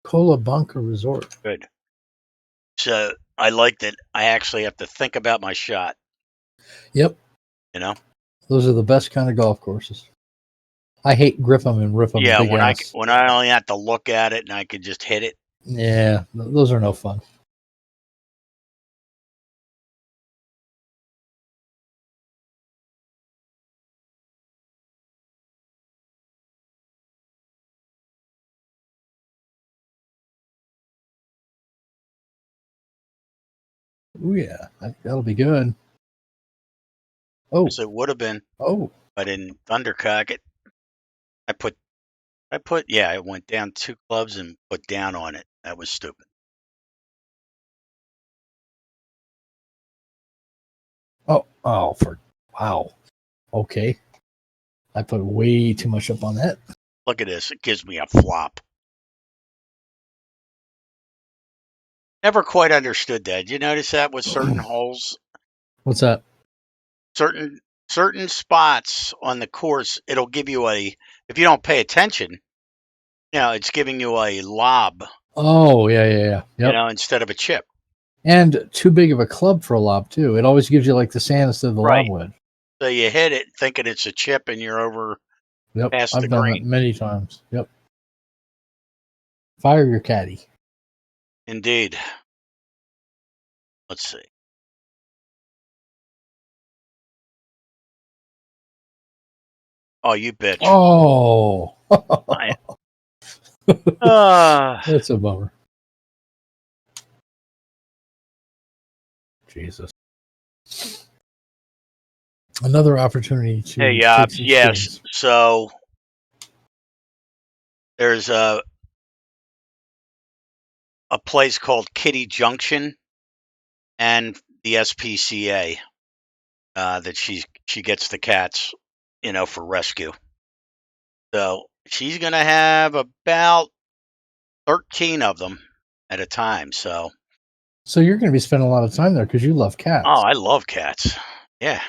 A: Cola Bunker Resort.
B: Good. So I like that I actually have to think about my shot.
A: Yep.
B: You know?
A: Those are the best kind of golf courses. I hate grip 'em and rip 'em.
B: Yeah,
A: big
B: when
A: ass.
B: I only have to look at it and I could just hit it.
A: Yeah, those are no fun. Oh yeah, that'll be good. Oh,
B: So it would have been.
A: oh,
B: I didn't thundercock it. I went down 2 clubs and put down on it. That was stupid.
A: oh, wow. Okay, I put way too much up on that.
B: Look at this. It gives me a flop. Never quite understood that. Did you notice that with certain holes?
A: What's that?
B: Certain spots on the course, it'll give you if you don't pay attention, it's giving you a lob,
A: Oh yeah. Yep.
B: instead of a chip.
A: And too big of a club for a lob too. It always gives you like the sand instead of the lob
B: Right.
A: wedge.
B: So you hit it thinking it's a chip and you're over
A: Yep,
B: past the
A: I've done that
B: green.
A: many times. Yep. Fire your caddy.
B: Indeed. Let's see. Oh, you bitch.
A: Oh, that's a bummer. Jesus. Another opportunity to
B: Hey,
A: take some
B: yes.
A: swings.
B: So there's a place called Kitty Junction and the SPCA that she gets the cats, for rescue. So she's gonna have about 13 of them at a time. So
A: you're going to be spending a lot of time there because you love cats.
B: oh, I love cats. Yeah,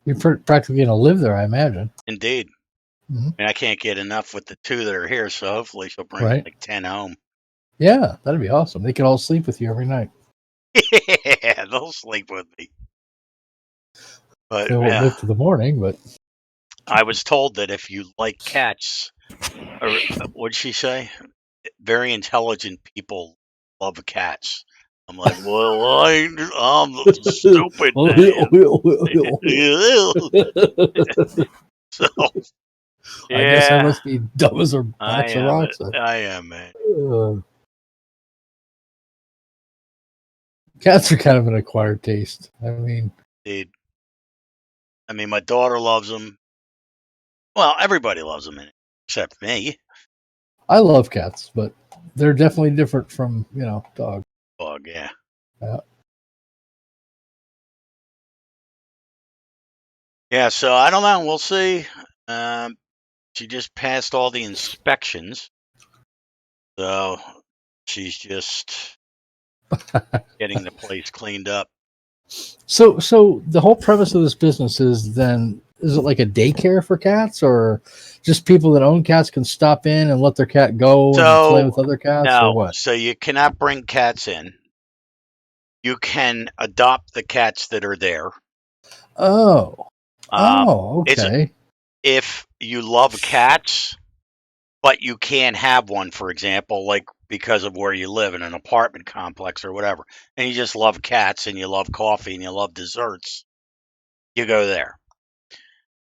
A: You're practically going to live there, I imagine.
B: indeed.
A: Mm-hmm.
B: And I can't get enough with the 2 that are here, so hopefully she'll bring like 10 home.
A: Yeah, that'd be awesome. They could all sleep with you every night.
B: Yeah, they'll sleep with me. But
A: They won't live to the morning, but
B: I was told that if you like cats, or what'd she say? Very intelligent people love cats. I'm like, well, I'm stupid, man. So,
A: I guess I
B: yeah,
A: must be dumb as a
B: I
A: box of
B: am.
A: rocks.
B: I am, man.
A: Cats are kind of an acquired taste. I mean,
B: Indeed. I mean, my daughter loves them. Well, everybody loves them, except me.
A: I love cats, but they're definitely different from dogs.
B: Dog, yeah. Yeah, so I don't know. We'll see. She just passed all the inspections, so she's just getting the place cleaned up.
A: So the whole premise of this business is it like a daycare for cats, or just people that own cats can stop in and let their cat go and play with other cats, or what?
B: So you cannot bring cats in. You can adopt the cats that are there.
A: Oh, okay.
B: If you love cats, but you can't have one, for example, like because of where you live in an apartment complex or whatever, and you just love cats and you love coffee and you love desserts, you go there.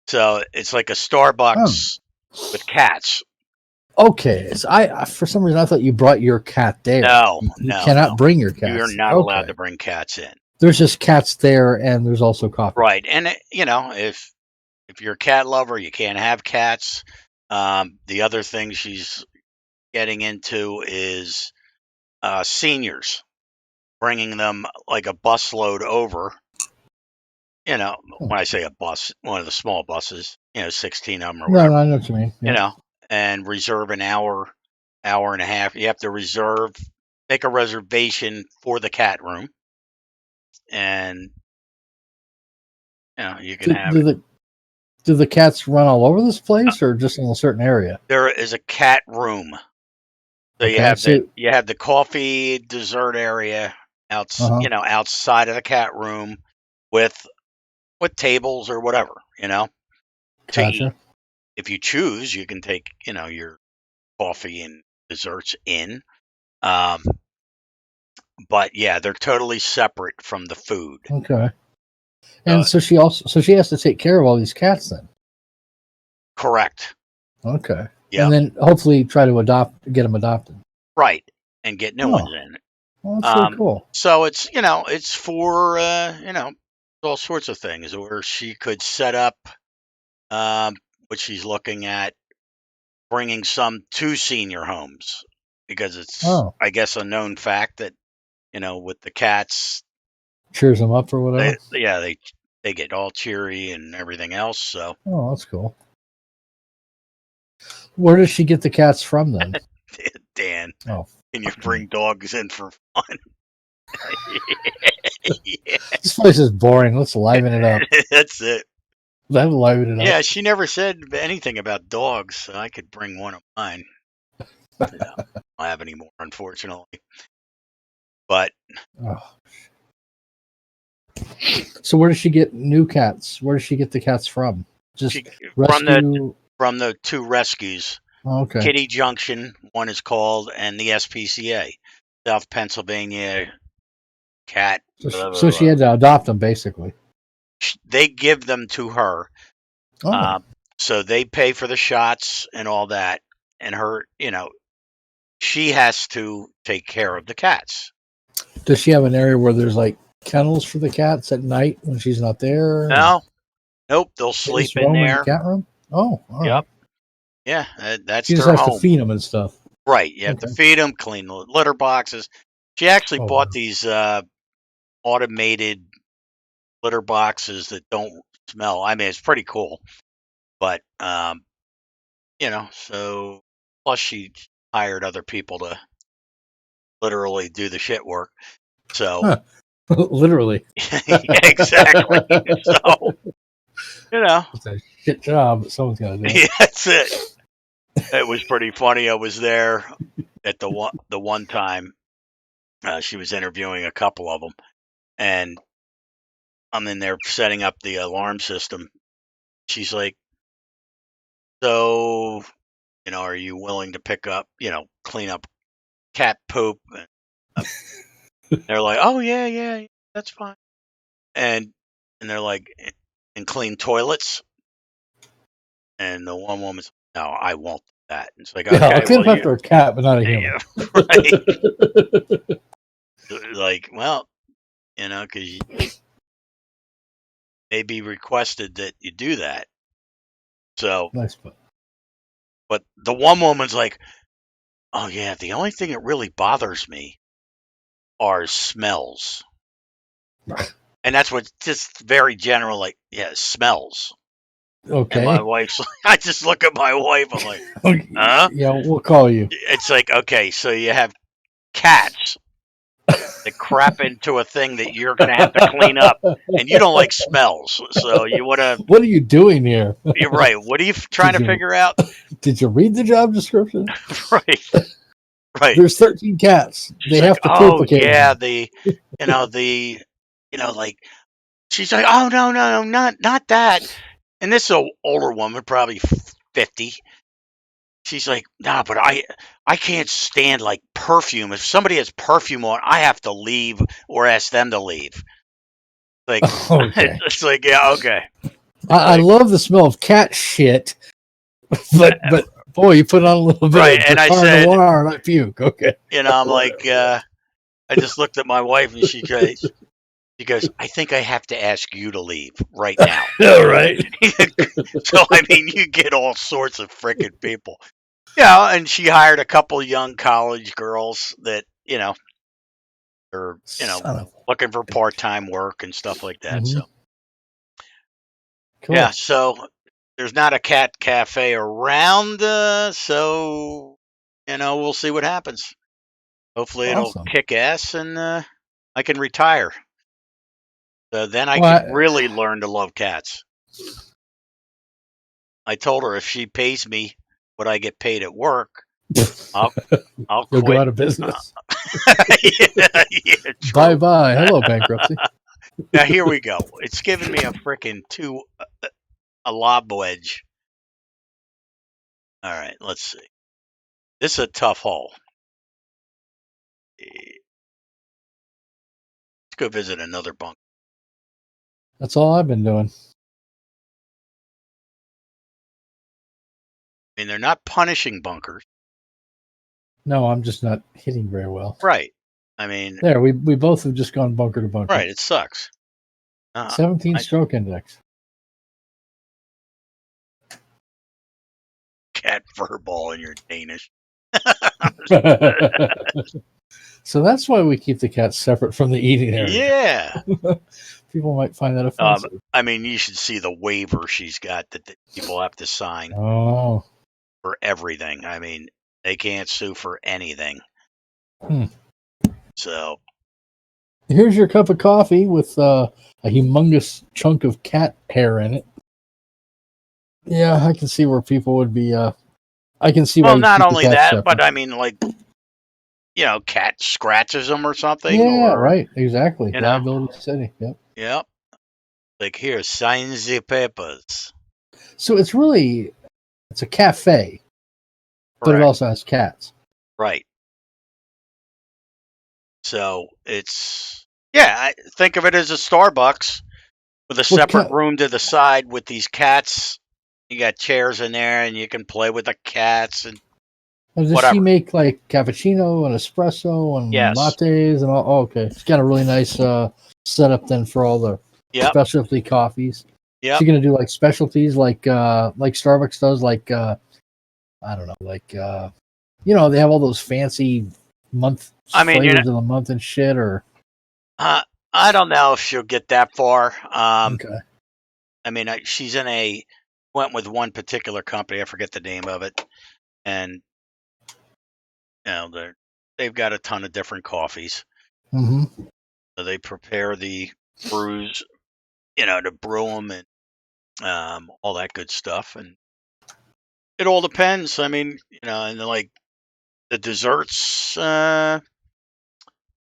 B: So it's like a Starbucks with cats.
A: Okay, so I for some reason I thought you brought your cat there.
B: No,
A: you cannot bring your cats.
B: You're not allowed to bring cats in.
A: There's just cats there, and there's also coffee.
B: Right, and if you're a cat lover, you can't have cats. The other thing she's getting into is seniors, bringing them like a busload over. When I say a bus, one of the small buses, 16 of them or whatever.
A: No, I know what you mean. Yeah.
B: And reserve an hour and a half. You have to make a reservation for the cat room, and you can have it.
A: Do the cats run all over this place, or just in a certain area?
B: There is a cat room. So you
A: Okay,
B: have
A: so
B: the coffee dessert area
A: uh-huh,
B: outside of the cat room with tables or whatever, to eat.
A: gotcha.
B: If you choose, you can take, your coffee and desserts in. Um, but yeah, they're totally separate from the food.
A: Okay.
B: So,
A: And so she has to take care of all these cats then.
B: correct.
A: Okay. And
B: Yep.
A: then hopefully try to get them adopted.
B: Right. And get new ones
A: Oh,
B: in.
A: well, that's really cool.
B: So it's for, all sorts of things, or she could set up, what she's looking at, bringing some to senior homes, because it's,
A: Oh,
B: I guess, a known fact that, with the cats,
A: cheers them up or whatever.
B: they get all cheery and everything else. So
A: Oh, that's cool. Where does she get the cats from then?
B: Dan,
A: Oh,
B: can you
A: fuck
B: bring
A: me.
B: dogs in for fun? Yeah,
A: This place is boring. Let's liven it up.
B: that's it.
A: Let's liven it up.
B: Yeah, she never said anything about dogs, so I could bring one of mine. I don't have any more, unfortunately. But
A: Oh. So where does she get new cats? Where does she get the cats from? Just
B: she,
A: rescue.
B: from the two rescues,
A: Oh, okay.
B: Kitty Junction, one is called, and the SPCA, South Pennsylvania Cat. Blah, blah,
A: So she
B: blah.
A: had to adopt them basically.
B: They give them to her,
A: Oh,
B: so they pay for the shots and all that, and her, she has to take care of the cats.
A: does she have an area where there's like kennels for the cats at night when she's not there?
B: No, nope, they'll
A: They
B: sleep
A: just
B: in
A: roam in the
B: there.
A: cat room. Oh, all right.
B: Yep. Yeah, that's
A: She just
B: their
A: has to
B: home.
A: feed them and stuff.
B: Right. You have to
A: Okay.
B: feed them, clean the litter boxes. She actually
A: Oh,
B: bought
A: wow.
B: these automated litter boxes that don't smell. I mean, it's pretty cool. But so plus she hired other people to literally do the shit work. So
A: Huh. Literally.
B: yeah, exactly. So
A: It's a shit job, but someone's got to do it.
B: yeah, that's it. It was pretty funny. I was there at the one time. She was interviewing a couple of them, and I'm in there setting up the alarm system. She's like, "So, are you willing to pick up, clean up cat poop?" And they're like, "Oh yeah, yeah, that's fine." And they're like, "And clean toilets?" And the one woman's, "No, I won't do that." And it's like,
A: Yeah, I'll
B: "Okay,
A: clean
B: well,
A: up after a cat, but not a human.
B: yeah, right." Like, well, because may be requested that you do that. So,
A: Nice.
B: but the one woman's like, "Oh yeah, the only thing that really bothers me are smells." And that's what just very general, like, yeah, smells. And my
A: Okay.
B: wife's like, I just look at my wife, I'm like, huh?
A: Yeah, we'll call you.
B: It's like, okay, so you have cats that crap into a thing that you're going to have to clean up, and you don't like smells. So you want to,
A: What are you doing here?
B: you're right. What are you trying to figure out?
A: Did you read the job description?
B: Right. Right.
A: There's 13 cats.
B: She's
A: They
B: like,
A: have to poop
B: oh,
A: occasionally.
B: yeah, like, she's like, oh, no, not that. And this older woman, probably 50. She's like, nah, but I can't stand like perfume. If somebody has perfume on, I have to leave or ask them to leave. Like,
A: Okay.
B: it's like, yeah, okay.
A: I love the smell of cat shit, but boy, you put on a little bit
B: Right.
A: of
B: And I
A: Bacar
B: said,
A: Noir and I puke. Okay.
B: I'm like, I just looked at my wife and she goes, I think I have to ask you to leave right now.
A: All right.
B: So, I mean, you get all sorts of freaking people. Yeah. And she hired a couple young college girls that, are,
A: Son of
B: looking for part-time work and stuff like that.
A: Mhm.
B: So,
A: Cool.
B: yeah. So there's not a cat cafe around. So, we'll see what happens. Hopefully it'll
A: Awesome.
B: kick ass and I can retire. So then I
A: Well,
B: can really learn to love cats. I told her if she pays me what I get paid at work, I'll
A: You'll
B: quit.
A: go out of business.
B: Yeah, true.
A: Bye bye. Hello, bankruptcy.
B: Now here we go. It's giving me a freaking a lob wedge. All right, let's see. This is a tough hole. Let's go visit another bunker.
A: That's all I've been doing.
B: I mean, they're not punishing bunkers.
A: No, I'm just not hitting very well.
B: Right. I mean,
A: There, we both have just gone bunker to bunker.
B: right. It sucks.
A: 17 stroke index.
B: Cat furball and you're Danish.
A: So that's why we keep the cats separate from the eating area.
B: Yeah.
A: People might find that offensive.
B: I mean, you should see the waiver she's got that people have to sign
A: Oh.
B: for everything. I mean, they can't sue for anything. So
A: here's your cup of coffee with a humongous chunk of cat hair in it. Yeah, I can see where people would be. I can see why.
B: Well,
A: you
B: not
A: keep
B: only
A: the cats
B: that,
A: separate.
B: but I mean, like, cat scratches them or something.
A: Yeah,
B: or,
A: right. Exactly.
B: You
A: Liability city. Yep.
B: Yep. Like, here, sign the papers.
A: So it's a cafe, but it also has cats.
B: Right. So it's, I think of it as a Starbucks with a separate room to the side with these cats. You got chairs in there, and you can play with the cats and
A: does
B: whatever.
A: she make like cappuccino and espresso and lattes and all? Oh, okay, she's got a really nice setup then for all the specialty coffees.
B: Yeah.
A: She's gonna do like specialties like Starbucks does, like I don't know, like they have all those fancy flavors of the month and shit, or
B: I don't know if she'll get that far.
A: Okay.
B: I mean, she's went with one particular company. I forget the name of it, and they've got a ton of different coffees.
A: Mm-hmm.
B: So they prepare the brews, to brew them and all that good stuff. And it all depends. I mean, and like the desserts. What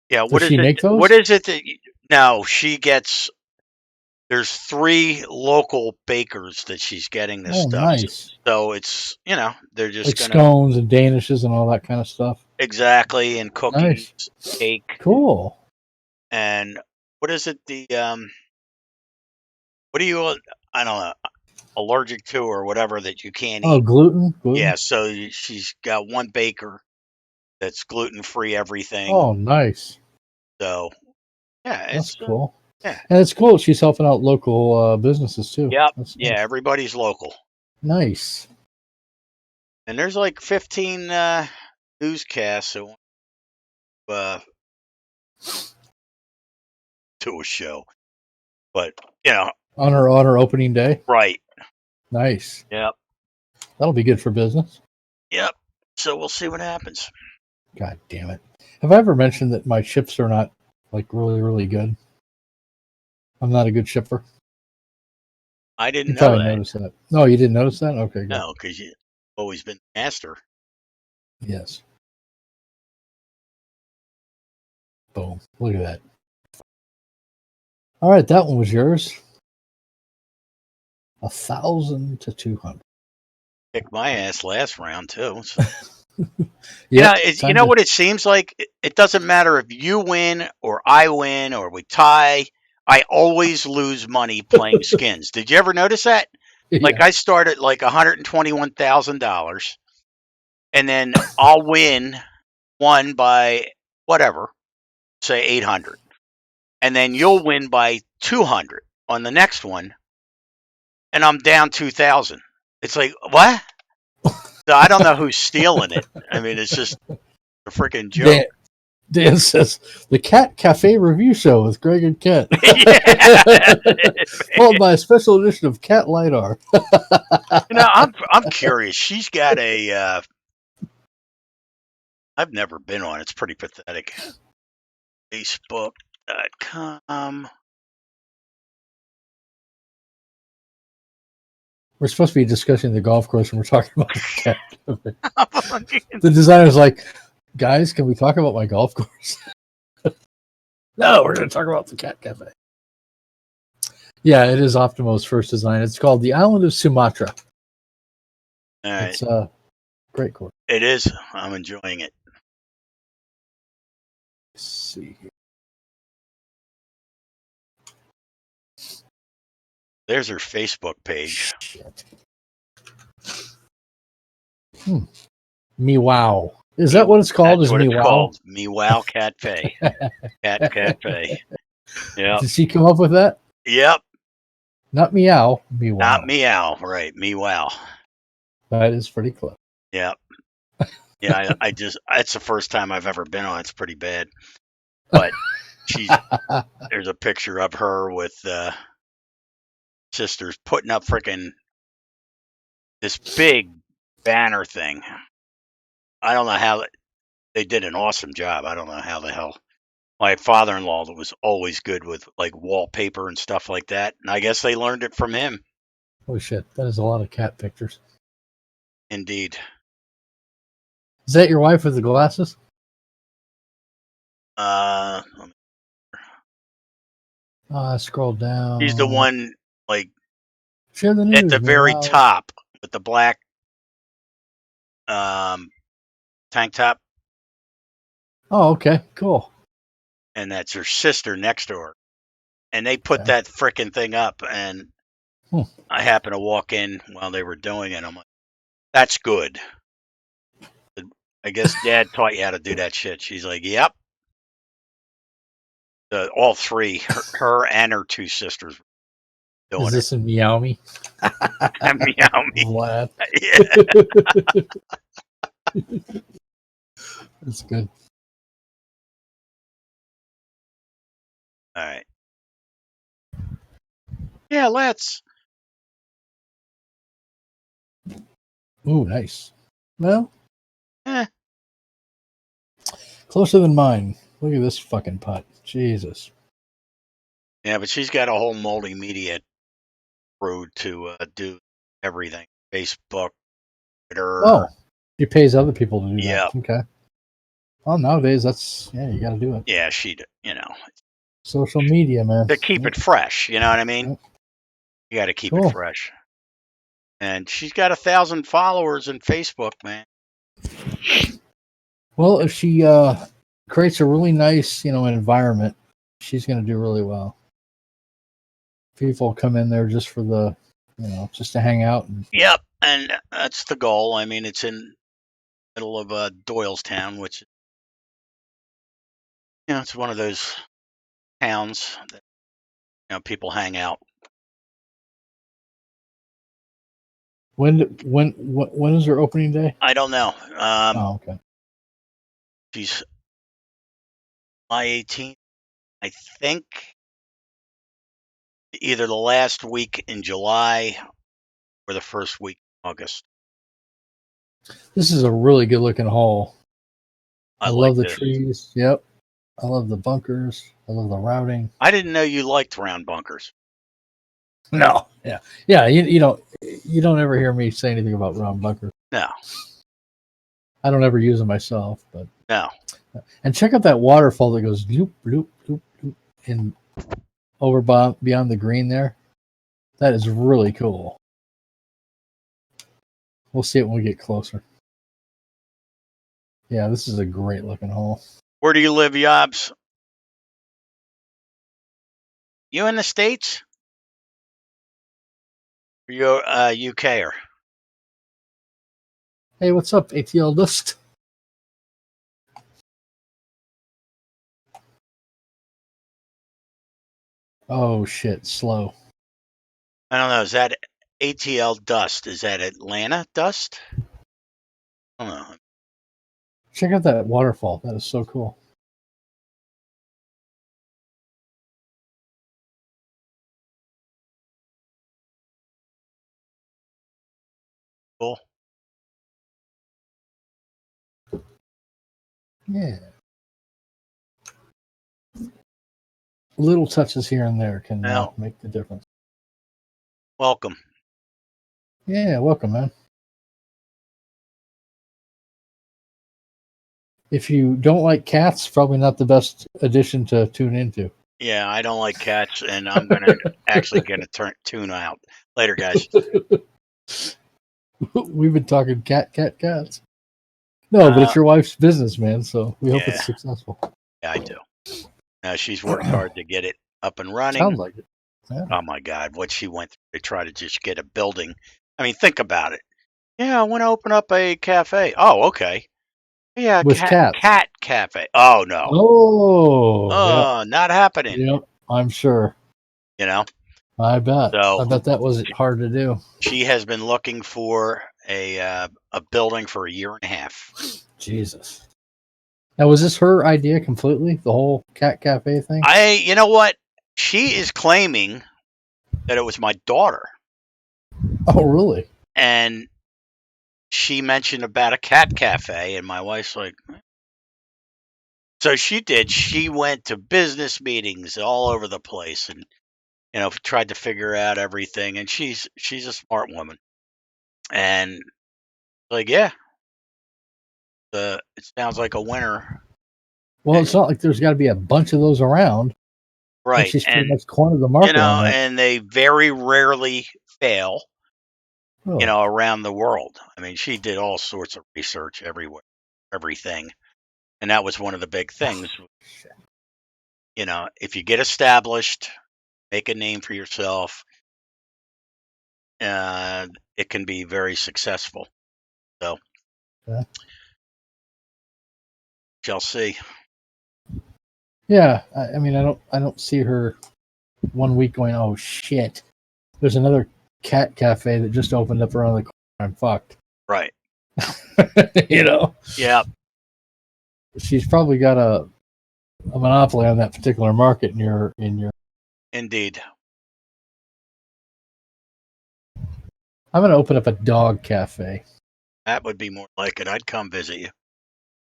A: Does she make those?
B: What is it that? No, she gets. There's 3 local bakers that she's getting this stuff.
A: Nice.
B: So it's, they're just
A: like scones and danishes and all that kind of stuff.
B: Exactly, and cookies, cake.
A: Cool.
B: And what is it? What are you? I don't know, allergic to or whatever that you can't eat?
A: Oh, gluten.
B: Yeah. So she's got one baker that's gluten-free everything.
A: Oh, nice.
B: So
A: that's cool.
B: Yeah,
A: and it's cool. She's helping out local businesses too.
B: Yep. Nice. Everybody's local.
A: Nice.
B: And there's like 15 newscasts that to a show, but
A: on her opening day.
B: Right.
A: Nice.
B: Yep.
A: That'll be good for business.
B: Yep. So we'll see what happens.
A: God damn it! Have I ever mentioned that my ships are not like really, really good? I'm not a good shipper.
B: I didn't
A: you
B: know
A: probably
B: that.
A: noticed that. No, you didn't notice that? Okay, good.
B: No, because you've always been the master.
A: Yes. Boom. Look at that. All right, that one was yours. 1,000 to 200.
B: Kicked my ass last round too. So.
A: Yeah.
B: You know what it seems like? It doesn't matter if you win or I win or we tie. I always lose money playing skins. Did you ever notice that?
A: Yeah.
B: Like I start at like $121,000, and then I'll win one by whatever, say 800, and then you'll win by 200 on the next one, and I'm down 2,000. It's like, what? So I don't know who's stealing it. I mean, it's just a freaking joke.
A: Dan says the Cat Cafe Review Show with Greg and Kent, followed by a special edition of Cat Lidar.
B: I'm curious. She's got a. I've never been on. It's pretty pathetic. Facebook.com.
A: We're supposed to be discussing the golf course, and we're talking about the cat cafe. The designer's like, guys, can we talk about my golf course? No, we're going to talk about the cat cafe. Yeah, it is Optimo's first design. It's called the Island of Sumatra.
B: All right.
A: It's a great course.
B: It is. I'm enjoying it.
A: Let's see here.
B: There's her Facebook page.
A: Shit. Meow. Is that what it's called?
B: That's
A: Is
B: what it's
A: Meow?
B: called. Meow Cafe. Cat Cafe. Yep.
A: Did she come up with that?
B: Yep.
A: Not meow. Meow.
B: Not meow. Right. Meow.
A: That is pretty close.
B: Yep. Yeah. I just. It's the first time I've ever been on. It's pretty bad. But there's a picture of her with sisters putting up freaking this big banner thing. I don't know how they did an awesome job. I don't know how the hell. My father-in-law was always good with like wallpaper and stuff like that, and I guess they learned it from him.
A: Oh shit, that is a lot of cat pictures.
B: Indeed.
A: Is that your wife with the glasses? Scroll down.
B: She's the one like
A: Share the news
B: at the very top with the black tank top.
A: Oh, okay, cool.
B: And that's her sister next to her. And they put that frickin' thing up, and I happened to walk in while they were doing it. I'm like, that's good. I guess Dad taught you how to do that shit. She's like, yep. All three, her and her two sisters.
A: Is this in Meow Me?
B: Meow Me.
A: Vlad.
B: Yeah.
A: That's good.
B: All right. Yeah, let's.
A: Ooh, nice. Well, closer than mine. Look at this fucking putt. Jesus.
B: Yeah, but she's got a whole multimedia crew to do everything. Facebook, Twitter.
A: Oh, she pays other people to do
B: Yep.
A: that. Okay. Well, nowadays you got to do it.
B: Yeah,
A: Social media, man.
B: To keep it fresh, you know what I mean?
A: Yep.
B: You got to keep it fresh. And she's got 1,000 followers in Facebook, man.
A: Well, if she creates a really nice, environment, she's going to do really well. People come in there just for the, just to hang out.
B: Yep, and that's the goal. I mean, it's in the middle of Doylestown, which, it's one of those towns that, people hang out.
A: When is her opening day?
B: I don't know.
A: Okay.
B: She's July 18th, I think. Either the last week in July or the first week in August.
A: This is a really good looking hole. I love the
B: this.
A: trees. Yep. I love the bunkers. I love the routing.
B: I didn't know you liked round bunkers.
A: No. Yeah. Yeah. You don't ever hear me say anything about round bunkers.
B: No.
A: I don't ever use them myself, but
B: no.
A: And check out that waterfall that goes loop, loop, loop, loop, and over beyond the green there. That is really cool. We'll see it when we get closer. Yeah, this is a great looking hole.
B: Where do you live, Yobs? You in the States? Or you UKer?
A: Hey, what's up, ATL Dust? Oh shit, slow.
B: I don't know. Is that ATL Dust? Is that Atlanta Dust? I don't know.
A: Check out that waterfall. That is so cool.
B: Cool.
A: Yeah. Little touches here and there can make the difference.
B: Welcome.
A: Yeah, welcome, man. If you don't like cats, probably not the best addition to tune into.
B: Yeah, I don't like cats, and I'm gonna actually gonna tune out later, guys.
A: We've been talking cats. No, but it's your wife's business, man. So we hope
B: Yeah.
A: it's successful.
B: Yeah, I do. She's worked hard to get it up and running.
A: Sounds like it. Yeah.
B: Oh my God, what she went through to try to just get a building. I mean, think about it. Yeah, I want to open up a cafe. Oh, okay. Yeah,
A: With cats.
B: cat cafe. Oh no.
A: Oh,
B: Not happening.
A: Yep, I'm sure.
B: You know.
A: I bet.
B: So
A: I bet that was hard to do.
B: she has been looking for a building for a year and a half.
A: Jesus. Now, was this her idea completely? The whole cat cafe thing?
B: You know what? She is claiming that it was my daughter.
A: Oh, really?
B: And she mentioned about a cat cafe, and my wife's like, so she did. She went to business meetings all over the place, and tried to figure out everything. And she's a smart woman, and like, yeah, it sounds like a winner.
A: Well, it's not like there's got to be a bunch of those around.
B: Right.
A: She's pretty much cornered the market on that.
B: And they very rarely fail,
A: Oh.
B: Around the world. I mean, she did all sorts of research everywhere, everything. And that was one of the big things. If you get established, make a name for yourself, it can be very successful. So,
A: Yeah.
B: Shall see.
A: Yeah, I mean, I don't see her 1 week going, oh shit, there's another cat cafe that just opened up around the corner. I'm fucked.
B: Right.
A: Yeah. She's probably got a monopoly on that particular market in your.
B: Indeed.
A: I'm going to open up a dog cafe.
B: That would be more like it. I'd come visit you.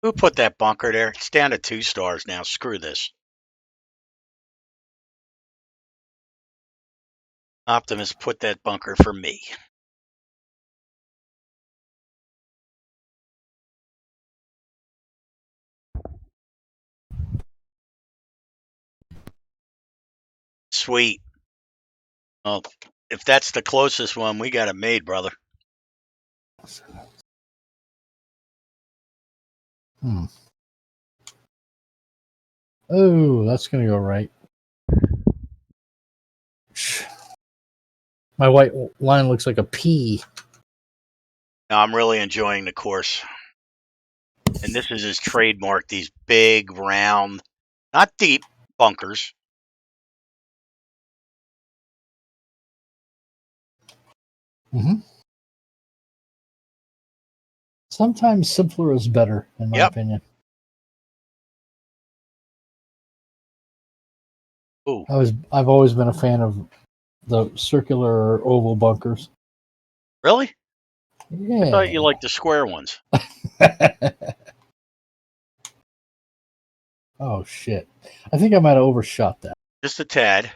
B: Who put that bunker there? It's down to 2 stars now. Screw this. Optimus put that bunker for me. Sweet. Well, if that's the closest one, we got it made, brother.
A: Oh, that's going to go right. My white line looks like a pea.
B: Now, I'm really enjoying the course. And this is his trademark, these big, round, not deep bunkers.
A: Mm-hmm. Sometimes simpler is better, in my opinion.
B: Ooh.
A: I've always been a fan of the circular or oval bunkers.
B: Really?
A: Yeah.
B: I thought you liked the square ones.
A: Oh shit! I think I might have overshot that.
B: Just a tad.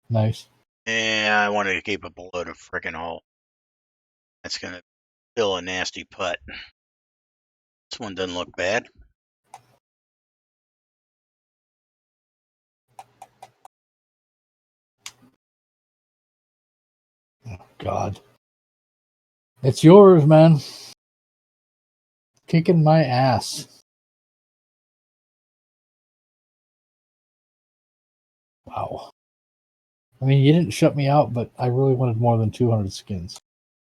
A: Nice.
B: Yeah, I wanted to keep it below the freaking hole. That's going to fill a nasty putt. This one doesn't look bad.
A: Oh, God. It's yours, man. Kicking my ass. Wow. I mean, you didn't shut me out, but I really wanted more than 200 skins.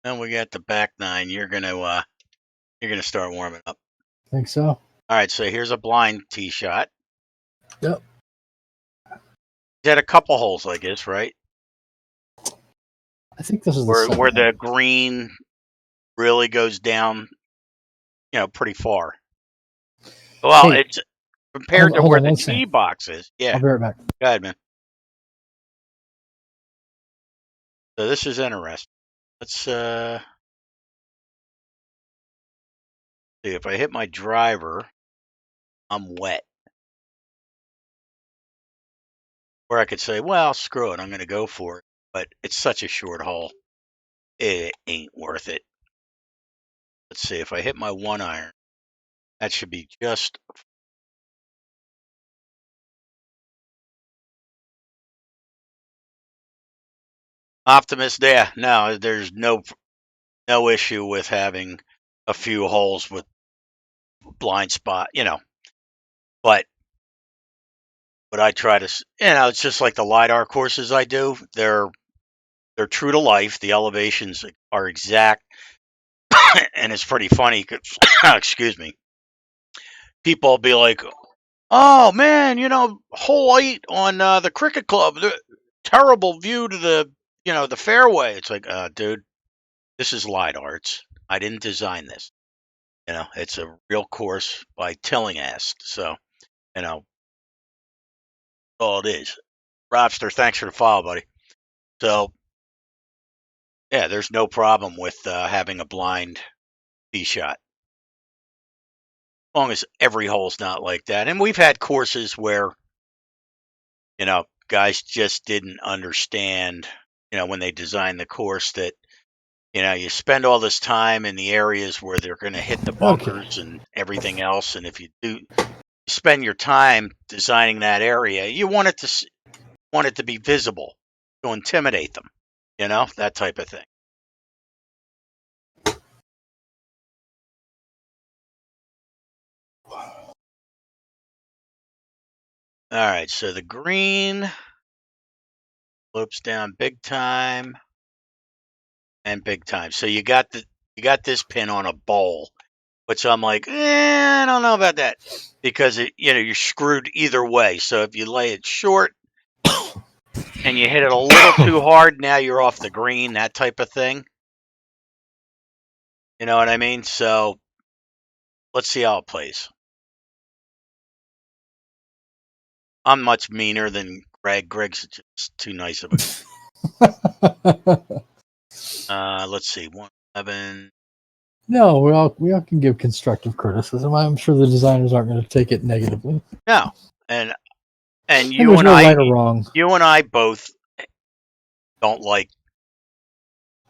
B: Then we got the back 9. You're gonna start warming up.
A: Think so?
B: All right, so here's a blind tee shot.
A: Yep.
B: You had a couple holes like this, right?
A: I think this is
B: where the green really goes down, pretty far. Well, hey, it's compared to where the tee box is. Yeah.
A: I'll be right back.
B: Go ahead, man. So this is interesting. Let's See, if I hit my driver, I'm wet. Or I could say, well, screw it, I'm going to go for it. But it's such a short hole. It ain't worth it. Let's see, if I hit my 1-iron, that should be just... Optimist, yeah, no, there's no issue with having a few holes with blind spot, But I try to, it's just like the LiDAR courses I do. They're true to life. The elevations are exact, and it's pretty funny. Excuse me. People will be like, "Oh man, hole 8 on the cricket club, terrible view to the fairway." It's like, dude, this is LiDAR. I didn't design this. It's a real course by Tillinghast. So, all it is. Robster, thanks for the follow, buddy. So, yeah, there's no problem with having a blind tee shot. As long as every hole's not like that. And we've had courses where, guys just didn't understand, when they designed the course that, you spend all this time in the areas where they're going to hit the bunkers and everything else. And if you spend your time designing that area, you want it to be visible, to intimidate them, that type of thing. All right, so the green slopes down big time and big time. So you got this pin on a bowl, which I'm like, I don't know about that, because you're screwed either way. So if you lay it short and you hit it a little too hard, now you're off the green, that type of thing. You know what I mean? So let's see how it plays. I'm much meaner than Greg. Greg's just too nice of a. Let's see, 111.
A: No, we all can give constructive criticism. I'm sure the designers aren't going to take it negatively.
B: No, and you
A: there's
B: and
A: no
B: I,
A: right or wrong.
B: You and I both don't like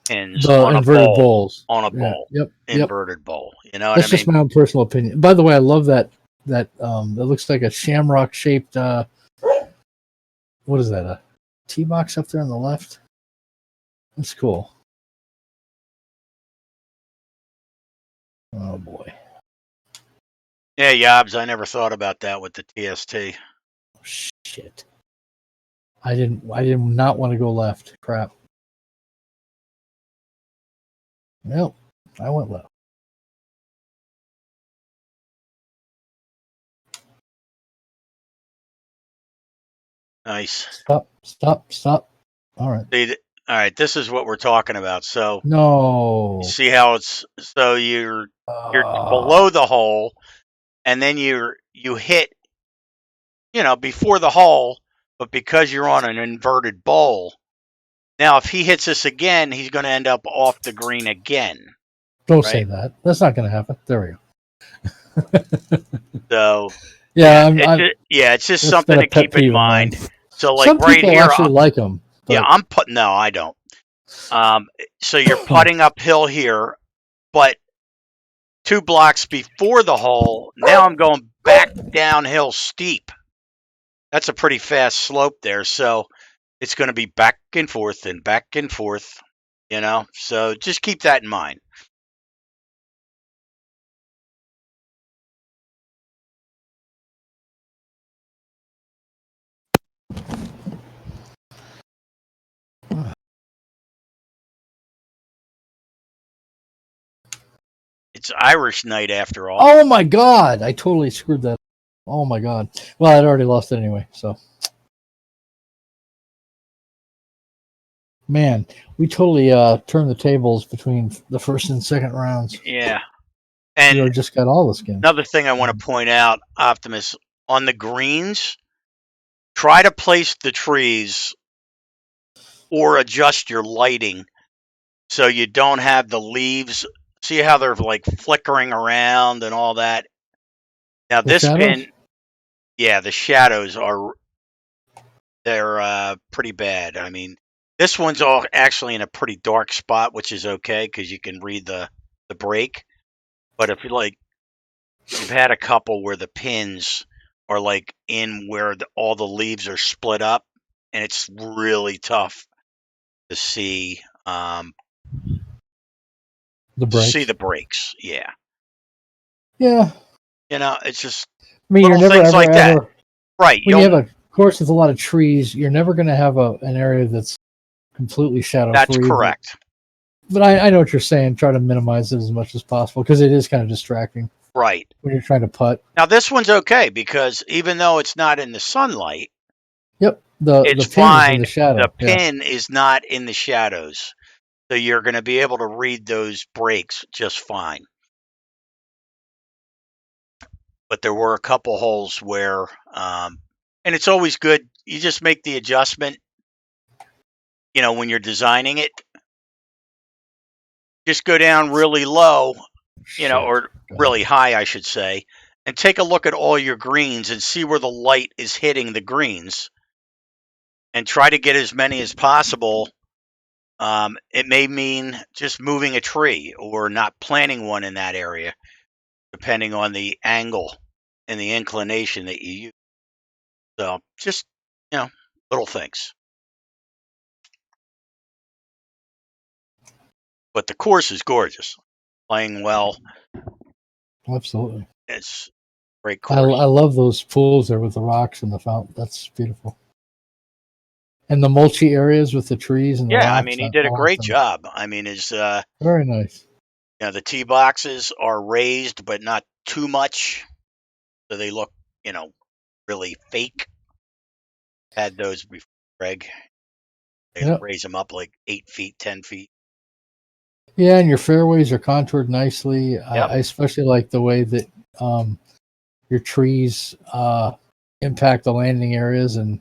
B: pins
A: The
B: on
A: inverted bowls.
B: On a bowl.
A: Yep.
B: Inverted bowl. You know what
A: That's
B: I mean?
A: just my own personal opinion. By the way, I love that that looks like a shamrock shaped what is that? A tee box up there on the left? That's cool. Oh boy.
B: Yeah, Yobs, I never thought about that with the TST.
A: Oh, shit. I did not want to go left. Crap. Nope. I went left.
B: Nice.
A: Stop. All right.
B: See, all right, this is what we're talking about. So
A: no.
B: You see how it's so you're below the hole, and then you hit, before the hole, but because you're on an inverted bowl. Now, if he hits this again, he's going to end up off the green again.
A: Don't say that. That's not going to happen. There we
B: go. So it's just something to keep in mind. So, like
A: some
B: right
A: people
B: here,
A: actually like them.
B: Yeah, I'm putting. No, I don't. So you're putting uphill here, but 2 blocks before the hole. Now I'm going back downhill steep. That's a pretty fast slope there. So it's going to be back and forth and back and forth, So just keep that in mind. It's Irish night after all.
A: Oh my God. I totally screwed that up. Oh my God. Well, I'd already lost it anyway, so. Man, we totally turned the tables between the first and second rounds.
B: Yeah. And
A: you just got all the skin.
B: Another thing I want to point out, Optimus, on the greens, try to place the trees or adjust your lighting so you don't have the leaves See how they're like flickering around and all that. Now
A: The
B: this
A: shadows?
B: pin, yeah, the shadows they're pretty bad. I mean, this one's all actually in a pretty dark spot, which is okay because you can read the break. But if you like, you've had a couple where the pins are like in where all the leaves are split up, and it's really tough to see
A: The breaks?
B: the breaks. Yeah,
A: Yeah.
B: it's just
A: I mean, you're
B: little
A: never,
B: things
A: ever,
B: like that.
A: ever,
B: Right.
A: when you have a course with a lot of trees, you're never going to have an area that's completely shadow
B: That's
A: free.
B: correct.
A: But I know what you're saying. Try to minimize it as much as possible because it is kind of distracting
B: Right.
A: when you're trying to putt.
B: Now this one's okay because even though it's not in the sunlight,
A: Yep. The
B: it's
A: pin is in
B: fine.
A: the shadow.
B: The
A: Yeah.
B: pin is not in the shadows. So you're going to be able to read those breaks just fine. But there were a couple holes where, and it's always good. You just make the adjustment, when you're designing it. Just go down really low, or really high, I should say, and take a look at all your greens and see where the light is hitting the greens and try to get as many as possible. It may mean just moving a tree or not planting one in that area, depending on the angle and the inclination that you use. So just, little things. But the course is gorgeous. Playing well.
A: Absolutely.
B: It's a great
A: I
B: course.
A: love those pools there with the rocks and the fountain. That's beautiful. And the mulchy areas with the trees and the
B: Yeah, I
A: rocks.
B: mean, he did a great
A: Awesome.
B: job. I mean,
A: Very nice.
B: the tee boxes are raised, but not too much, so they look, really fake. Had those before, Greg. They
A: Yep.
B: raise them up like 8 feet, 10 feet.
A: Yeah, and your fairways are contoured nicely.
B: Yep.
A: I especially like the way that your trees impact the landing areas and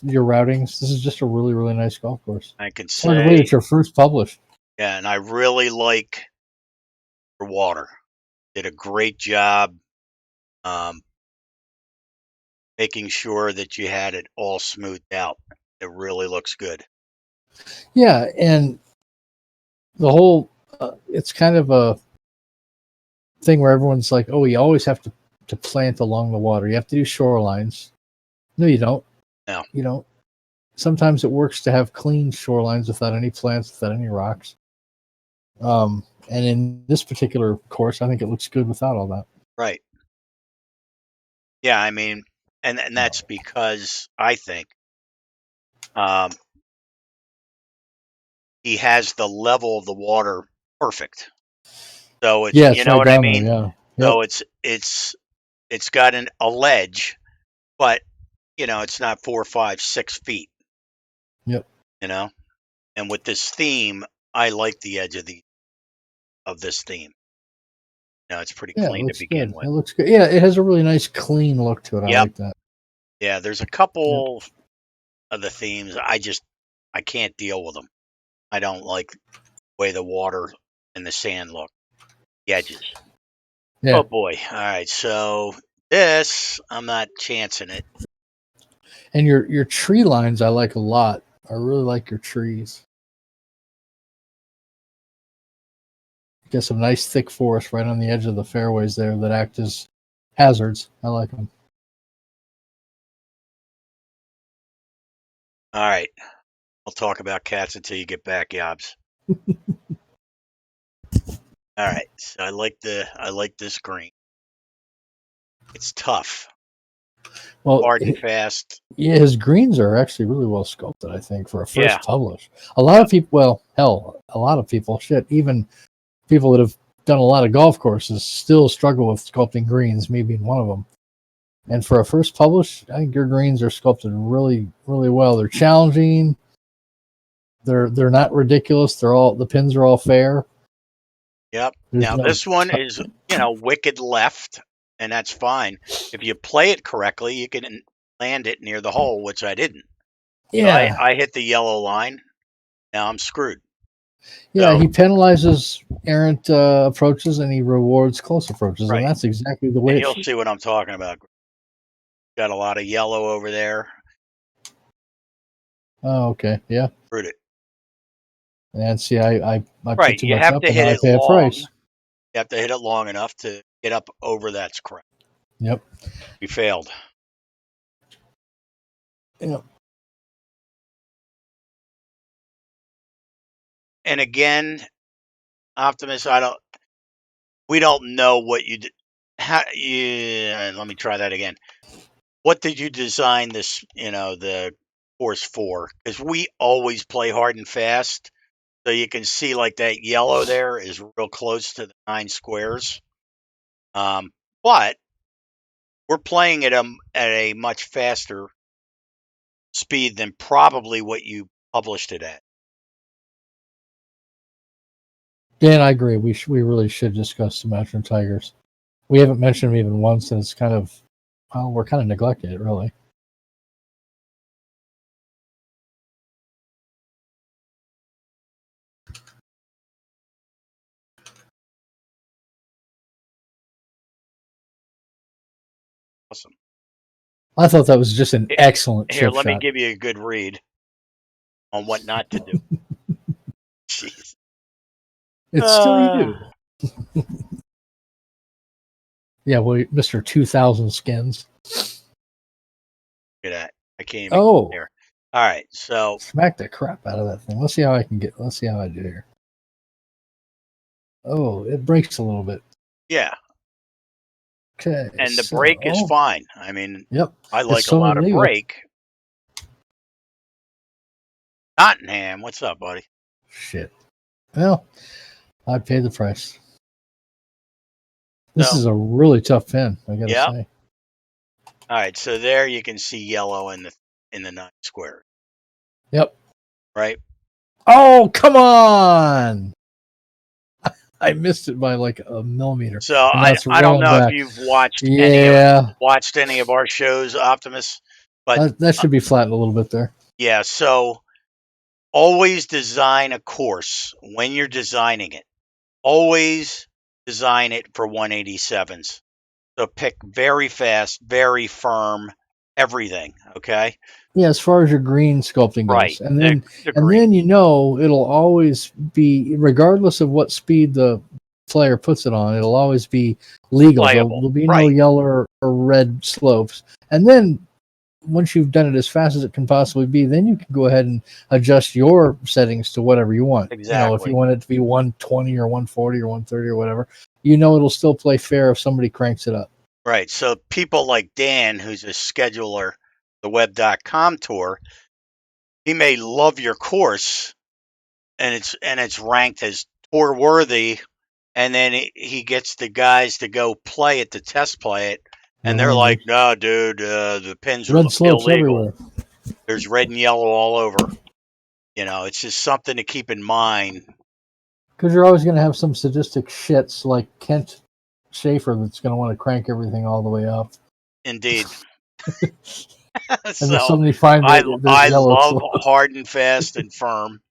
A: your routings. This is just a really, really nice golf course.
B: I can
A: Hard to believe
B: say,
A: it's your first published.
B: yeah, and I really like the water. Did a great job making sure that you had it all smoothed out. It really looks good.
A: Yeah, and the whole it's kind of a thing where everyone's like, oh, you always have to plant along the water. You have to do shorelines. No, you don't.
B: No.
A: You don't. Sometimes it works to have clean shorelines without any plants, without any rocks. And in this particular course, I think it looks good without all that.
B: Right. Yeah, I mean, and that's because I think he has the level of the water perfect. So it's,
A: Yeah,
B: you
A: it's
B: know
A: right
B: what I
A: down there.
B: mean?
A: Yeah.
B: So
A: Yep.
B: it's got a ledge, but it's not 4, 5, 6 feet.
A: Yep.
B: And with this theme, I like the edge of this theme. It's pretty
A: Yeah, it
B: clean to
A: looks
B: begin
A: good.
B: with.
A: It looks good. Yeah, it has a really nice, clean look to it. I
B: Yep.
A: like that.
B: Yeah, there's a
A: Yep.
B: couple of the themes I can't deal with them. I don't like the way the water and the sand look. The edges.
A: Yeah.
B: Oh boy. All right. So this, I'm not chancing it.
A: And your tree lines, I like a lot. I really like your trees. You got some nice thick forest right on the edge of the fairways there that act as hazards. I like them.
B: All right. I'll talk about cats until you get back, Yobs. All right. So I like this green. It's tough.
A: Well,
B: Hard and fast.
A: yeah, his greens are actually really well sculpted, I think, for a first
B: Yeah.
A: publish. A lot of people, well, hell, a lot of people, shit, even people that have done a lot of golf courses still struggle with sculpting greens, me being one of them. And for a first publish, I think your greens are sculpted really, really well. They're challenging. They're not ridiculous. The pins are all fair.
B: Yep.
A: There's
B: Now
A: no
B: this one is, wicked left, and that's fine. If you play it correctly, you can land it near the hole, which I didn't. So
A: yeah.
B: I hit the yellow line. Now I'm screwed.
A: Yeah,
B: So,
A: he penalizes errant approaches and he rewards close approaches, and
B: right.
A: that's exactly the way
B: And
A: it
B: you'll
A: should.
B: see what I'm talking about. Got a lot of yellow over there.
A: Oh, okay, yeah.
B: Root it.
A: And see, I put
B: Right.
A: too
B: You
A: much
B: have
A: up,
B: to
A: and
B: hit
A: now I
B: it
A: pay a
B: long.
A: price.
B: You have to hit it long enough to get up over that scratch.
A: Yep.
B: We failed.
A: Yep.
B: And again, Optimus, we don't know what you did. Let me try that again. What did you design this, the course for? Because we always play hard and fast. So you can see like that yellow there is real close to the 9 squares. But we're playing at a much faster speed than probably what you published it at.
A: Dan, I agree. We really should discuss Sumatra tigers. We haven't mentioned them even once, and it's kind of, well, we're kind of neglecting it, really.
B: Awesome.
A: I thought that was just an excellent
B: Here,
A: chip
B: let me
A: shot.
B: give you a good read on what not to do. Jeez.
A: It's still you do. Yeah, well, Mr. 2000 skins.
B: Look at that. I can't even
A: Oh,
B: get there. All right, so
A: smack the crap out of that thing. Let's see how I can get. Let's see how I do here. Oh, it breaks a little bit.
B: yeah,
A: Okay,
B: and the
A: so
B: break is fine. I mean,
A: yep,
B: I
A: it's
B: like a lot
A: totally
B: of
A: legal.
B: break. Nottingham, what's up, buddy?
A: Shit. Well, I'd pay the price. This is a really tough pin, I gotta
B: Yeah.
A: say.
B: All right, so there you can see yellow in the 9 square.
A: Yep.
B: Right.
A: Oh, come on! I missed it by like a millimeter.
B: So
A: And now it's
B: I don't
A: rolling
B: know if
A: back.
B: you've watched any of our shows, Optimus, but
A: That should be flattened a little bit there.
B: yeah. So always design a course when you're designing it. Always design it for 187s. So pick very fast, very firm, everything. Okay.
A: Yeah, as far as your green sculpting goes.
B: Right.
A: And
B: The
A: then it'll always be, regardless of what speed the player puts it on, it'll always be legal. There'll be no yellow or red slopes. And then once you've done it as fast as it can possibly be, then you can go ahead and adjust your settings to whatever you want.
B: Exactly.
A: If you want it to be 120 or 140 or 130 or whatever, it'll still play fair if somebody cranks it up.
B: Right. So people like Dan, who's a scheduler, the web.com tour, he may love your course and it's ranked as tour worthy, and then he gets the guys to go play it, to test play it, and they're like, no, dude, the pins are
A: slopes
B: illegal.
A: everywhere.
B: There's red and yellow all over. It's just something to keep in mind.
A: Because you're always going to have some sadistic shits like Kent Schaefer that's going to want to crank everything all the way up.
B: Indeed.
A: And
B: so
A: then somebody finds
B: I love hard and fast and firm,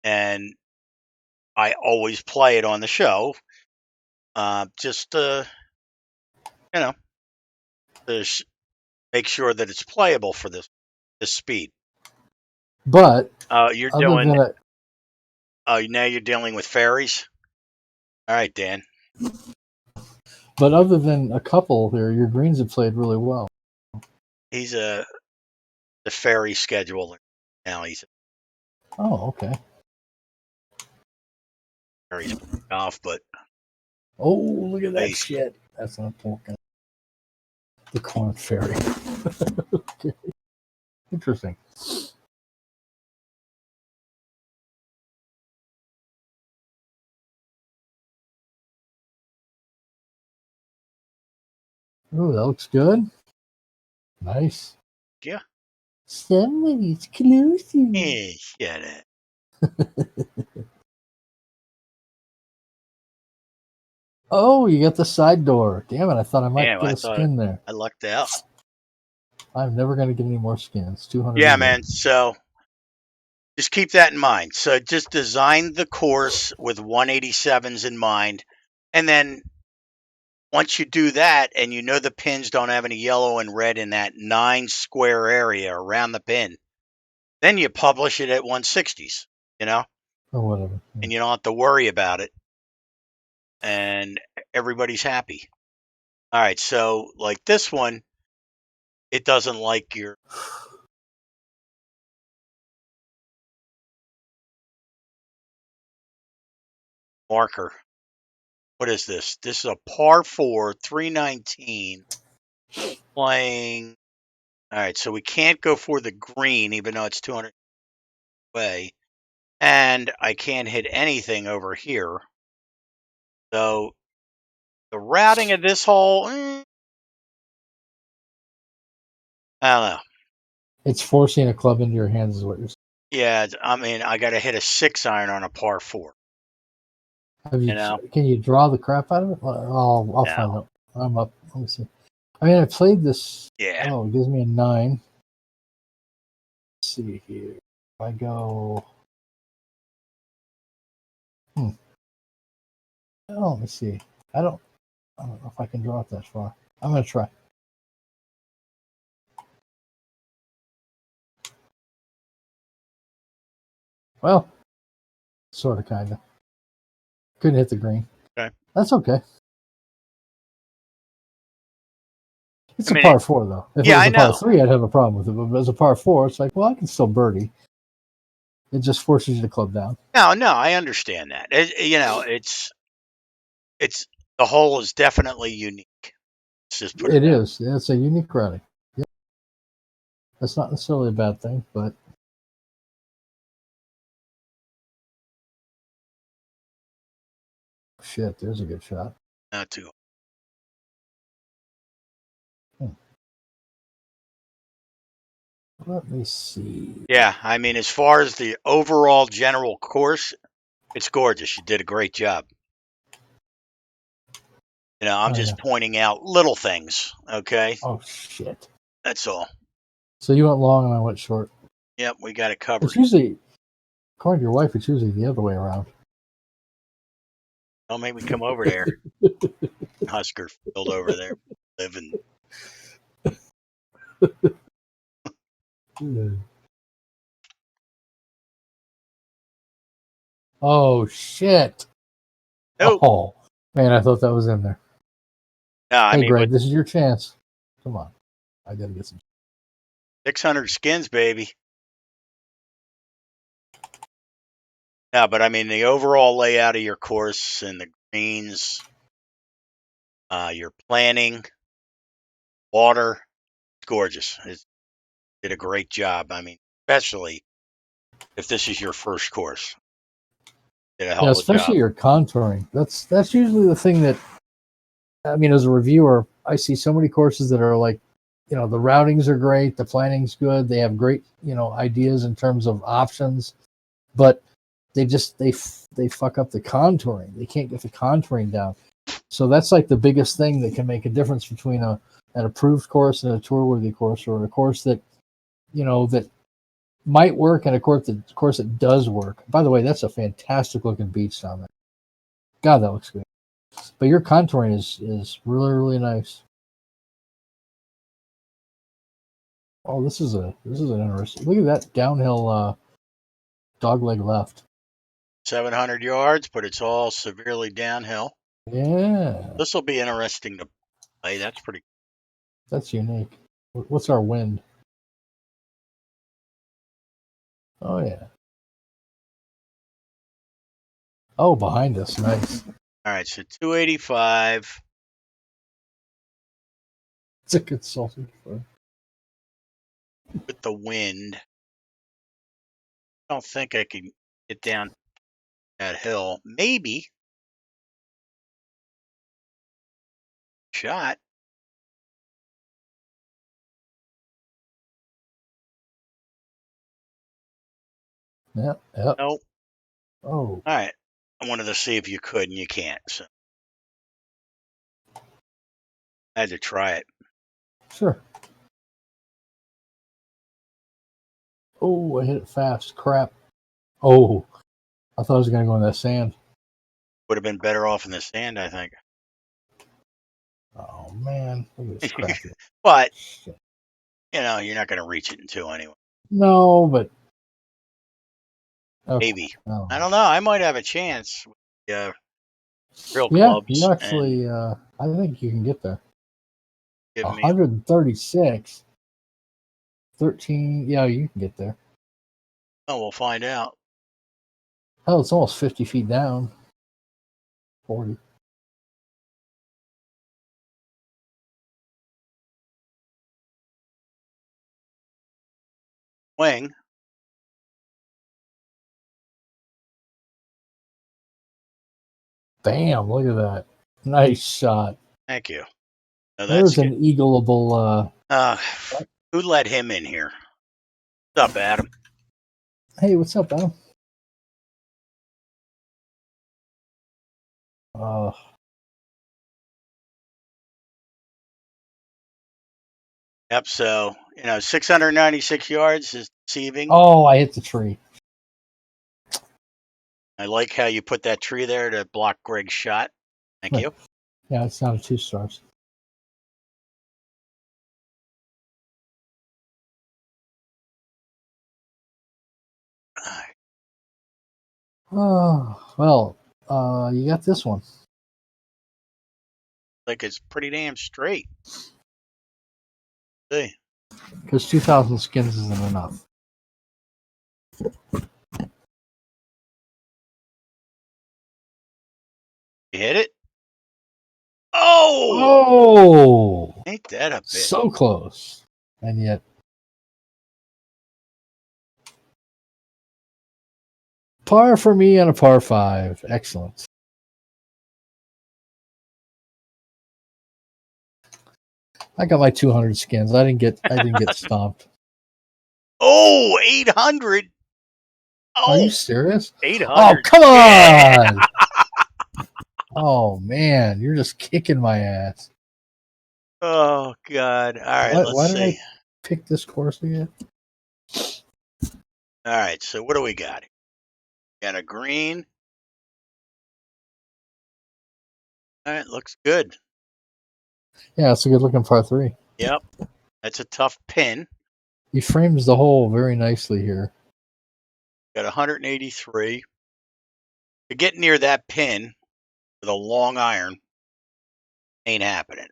B: and I always play it on the show, just to make sure that it's playable for this speed.
A: But
B: you're doing. Now you're dealing with fairies. All right, Dan.
A: But other than a couple here, your greens have played really well.
B: He's the fairy scheduler. Now he's.
A: Oh, okay.
B: Fairies off, but.
A: Oh, look at that shit. That's not talking. The corn fairy. Okay. Interesting. Oh, that looks good. Nice.
B: Yeah.
A: Somebody's closing.
B: Hey, shut it.
A: Oh, you got the side door. Damn it, I thought I might get a skin there.
B: I lucked out.
A: I'm never going to get any more skins. 200.
B: Yeah, man. So Just keep that in mind. So just design the course with 187s in mind. And then once you do that and you know the pins don't have any yellow and red in that 9 square area around the pin, then you publish it at 160s,
A: or whatever.
B: and you don't have to worry about it. And everybody's happy. All right. So like this one, it doesn't like your marker. What is this? This is a par 4, 319 playing. All right. So we can't go for the green, even though it's 200 away. And I can't hit anything over here. So the routing of this hole, I don't know.
A: It's forcing a club into your hands, is what you're saying.
B: Yeah, I mean, I got to hit a 6-iron on a par 4.
A: Have you?
B: You know?
A: Can you draw the crap out of it? I'll find
B: No.
A: out. I'm up. Let me see. I mean, I played this.
B: Yeah.
A: Oh, it gives me a 9. Let's see here. If I go. Oh, let me see. I don't know if I can draw it that far. I'm gonna try. Well, sort of, kind of. Couldn't hit the green.
B: Okay.
A: That's okay. It's
B: I
A: a
B: mean,
A: par 4, though. If it
B: yeah,
A: was
B: I
A: a par
B: know.
A: 3, I'd have a problem with it. But as a par 4, it's like, well, I can still birdie. It just forces you to club down.
B: No, I understand that. It's the hole is definitely unique. Let's just put it
A: It
B: that way.
A: is. It's a unique routing. Yeah. That's not necessarily a bad thing, but shit, there's a good shot.
B: Not too.
A: Let me see.
B: Yeah, I mean, as far as the overall general course, it's gorgeous. You did a great job. I'm just pointing out little things. Okay.
A: Oh shit.
B: That's all.
A: So you went long and I went short.
B: Yep, we got it covered.
A: It's usually, according to your wife, it's usually the other way around.
B: Don't make me come over there. Husker field over there, living.
A: Oh shit.
B: Nope.
A: Oh man, I thought that was in there.
B: No, I
A: Hey
B: mean,
A: Greg, this is your chance. Come on. I gotta get some.
B: 600 skins, baby. Yeah, but I mean, the overall layout of your course and the greens, your planning, water, it's gorgeous. It did a great job. I mean, especially if this is your first course. Did a hell
A: Yeah,
B: of a
A: especially
B: job.
A: your contouring. That's usually the thing that, I mean, as a reviewer, I see so many courses that are like, the routings are great, the planning's good, they have great, ideas in terms of options, but they fuck up the contouring. They can't get the contouring down. So that's like the biggest thing that can make a difference between an approved course and a tour worthy course, or a course that that might work and a course that does work. By the way, that's a fantastic looking beach down there. God, that looks good. But your contouring is really, really nice. Oh, this is an interesting. Look at that downhill dogleg left.
B: 700 yards, but it's all severely downhill.
A: Yeah,
B: This will be interesting to play. That's pretty.
A: that's unique. What's our wind? Oh yeah. Oh, behind us, nice.
B: All right, so 285.
A: It's a good salty fun.
B: With the wind. I don't think I can get down that hill. Maybe. Shot.
A: Yep. Yep.
B: Nope.
A: Oh.
B: All right. I wanted to see if you could, and you can't. So I had to try it.
A: Sure. Oh, I hit it fast. Crap. Oh, I thought I was going to go in that sand.
B: Would have been better off in the sand, I think.
A: Oh, man. Look at this crappy.
B: But,
A: Shit.
B: you're not going to reach it in 2 anyway.
A: No, but. Okay.
B: Maybe.
A: Oh.
B: I don't know. I might have a chance. Real
A: Yeah,
B: clubs.
A: you actually, I think you can get there.
B: Give me
A: 136. 13. Yeah, you can get there.
B: Oh, we'll find out.
A: Oh, it's almost 50 feet down. 40.
B: Wing.
A: Damn, look at that. Nice shot.
B: Thank you. No,
A: There's an eagleable.
B: Who let him in here? What's up, Adam?
A: Hey, what's up, Adam?
B: Yep. So 696 yards is deceiving.
A: Oh, I hit the tree.
B: I like how you put that tree there to block Greg's shot. Thank you.
A: Yeah, it's down to 2 stars. Oh, well, you got this one.
B: Like it's pretty damn straight. See.
A: Because 2,000 skins isn't enough.
B: You hit it? Oh!
A: Oh!
B: Ain't that a bit?
A: So close. And yet. Par for me on a par 5. Excellent. I got my 200 skins. I didn't get stomped.
B: Oh, 800. Oh,
A: Are you serious?
B: 800.
A: Oh, come on.
B: Yeah.
A: Oh, man. You're just kicking my ass.
B: Oh, God. All right,
A: Why
B: let's
A: did
B: see.
A: I pick this course again?
B: All right, so what do we got? Got a green. All right, looks good.
A: Yeah, it's a good looking par 3.
B: Yep, that's a tough pin.
A: He frames the hole very nicely here.
B: Got 183. To get near that pin with a long iron ain't happening.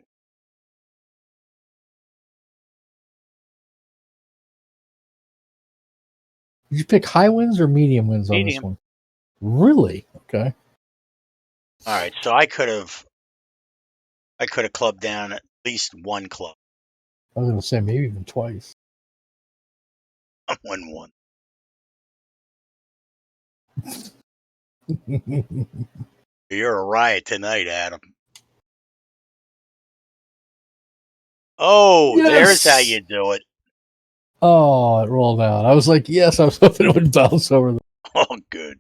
A: Did you pick high winds or medium winds on this one? Really? Okay.
B: All right, so I could have clubbed down at least one club.
A: I was going to say maybe even twice.
B: I won one. You're a riot tonight, Adam. Oh,
A: Yes!
B: There's how you do it.
A: Oh, it rolled out. I was like, yes, I was hoping it would bounce over.
B: Oh, good.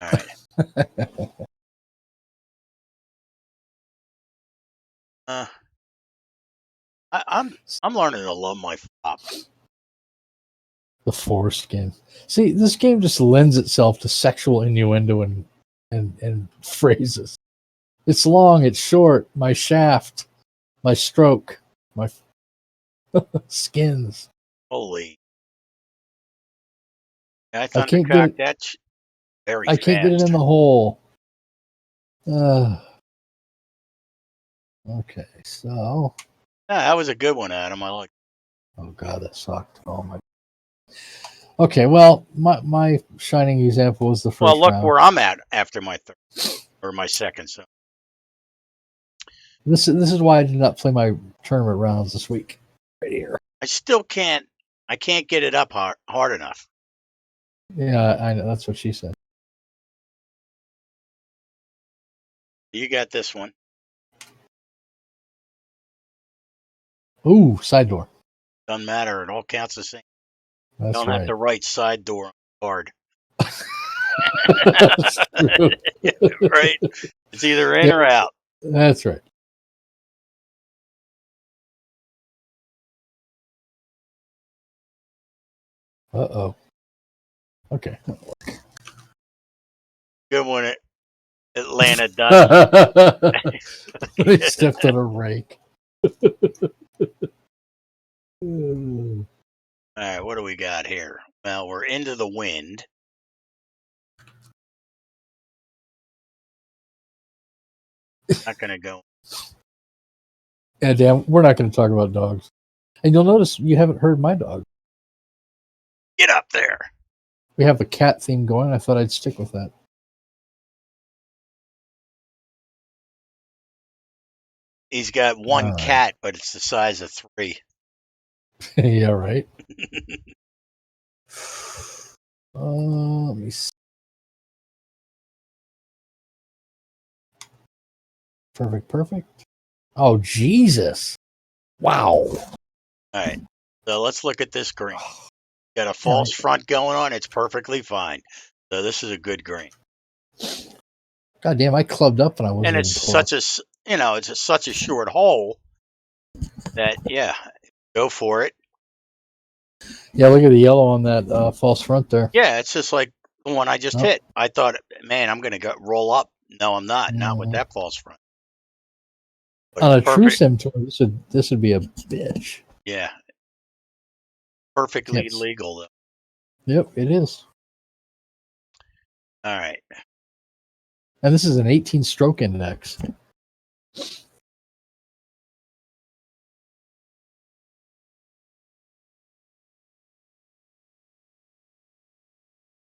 B: All right. I'm learning to love my flop.
A: The foreskin. See, this game just lends itself to sexual innuendo and phrases. It's long, it's short, my shaft, my stroke, my skins.
B: Holy. I
A: I can't get it.
B: That's very
A: I
B: fast.
A: can't get it in the hole. Okay, so.
B: That was a good one, Adam. I like.
A: Oh God, that sucked. Oh my. Okay, well, my shining example was the first.
B: Well, look
A: round.
B: where I'm at after my third or my second. So
A: this is why I did not play my tournament rounds this week. Right here.
B: I still can't. I can't get it up hard enough.
A: Yeah, I know. That's what she said.
B: You got this one.
A: Ooh, side door.
B: Doesn't matter. It all counts the same.
A: That's
B: Don't
A: right.
B: have to write side door on the card.
A: That's true.
B: Right. It's either in or out.
A: That's right. Uh-oh. Okay.
B: Good one, Atlanta Duck.
A: They stepped on a rake.
B: All right, what do we got here? Well, we're into the wind. Not going to go.
A: Yeah, damn, we're not going to talk about dogs. And you'll notice you haven't heard my dog.
B: Get up there.
A: We have a cat theme going. I thought I'd stick with that.
B: He's got one cat, but it's the size of 3.
A: Yeah, right. Let me see. Perfect. Oh, Jesus. Wow.
B: All right. So let's look at this green. Got a false front going on. It's perfectly fine. So this is a good green.
A: God damn, I clubbed up and I wasn't.
B: And it's such a, it's such a short hole that, yeah, go for it.
A: Yeah, look at the yellow on that false front there.
B: Yeah, it's just like the one I just hit. I thought, man, I'm going to roll up. No, I'm not. Not with that false front. But
A: on a true sim tour, this would be a bitch.
B: Yeah. Perfectly legal, though.
A: Yep, it is.
B: All right.
A: And this is an 18 stroke index.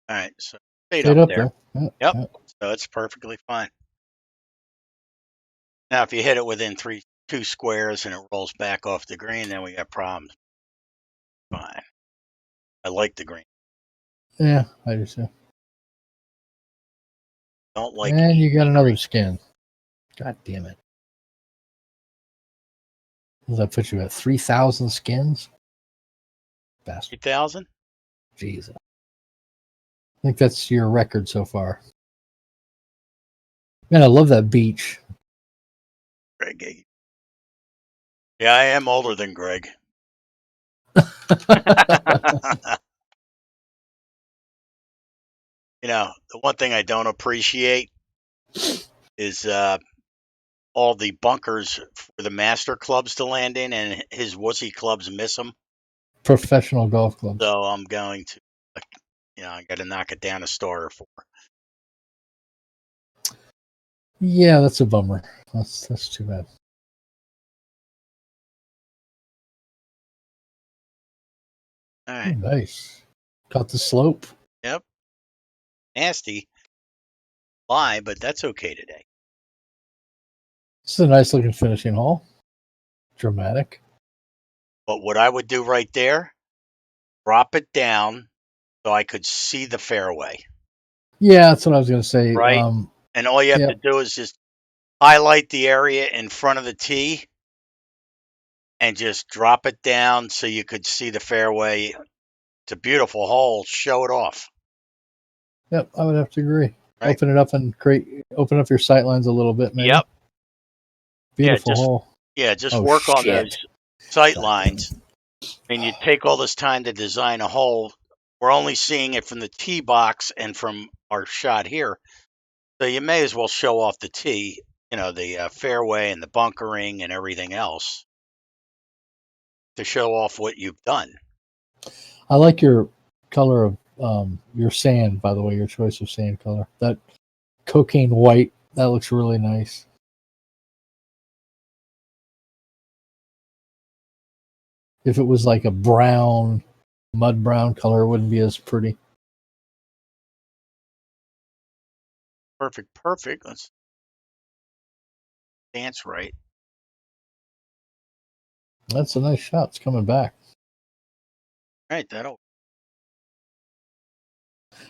B: All right. So stayed up there. Yep. So it's perfectly fine. Now, if you hit it within 2 squares and it rolls back off the green, then we got problems. Fine. I like the green.
A: Yeah, I do too.
B: Don't like.
A: And you got another skin. God damn it. Does that put you at 3,000 skins? Bastard.
B: 3,000?
A: Jesus. I think that's your record so far. Man, I love that beach.
B: Greg. Yeah, I am older than Greg. The one thing I don't appreciate is all the bunkers for the master clubs to land in, and his wussy clubs miss them.
A: Professional golf clubs.
B: So I'm going to, I got to knock it down a star or 4.
A: Yeah, that's a bummer. That's too bad.
B: All right.
A: Nice. Got the slope.
B: Yep. Nasty. Lie, but that's okay today.
A: This is a nice looking finishing hole. Dramatic.
B: But what I would do right there, drop it down so I could see the fairway.
A: Yeah, that's what I was going to say.
B: Right. And all you have to do is just highlight the area in front of the tee and just drop it down so you could see the fairway. It's a beautiful hole. Show it off.
A: Yep, I would have to agree.
B: Right.
A: Open it up and open up your sight lines a little bit, maybe.
B: Yep.
A: Beautiful hole.
B: Yeah, just work on those sight lines. And you take all this time to design a hole. We're only seeing it from the tee box and from our shot here. So you may as well show off the tee, the fairway and the bunkering and everything else to show off what you've done.
A: I like your color of your sand, by the way, your choice of sand color. That cocaine white, that looks really nice. If it was like a brown, mud brown color, it wouldn't be as pretty.
B: Perfect. Let's dance right.
A: That's a nice shot. It's coming back.
B: Right, that'll.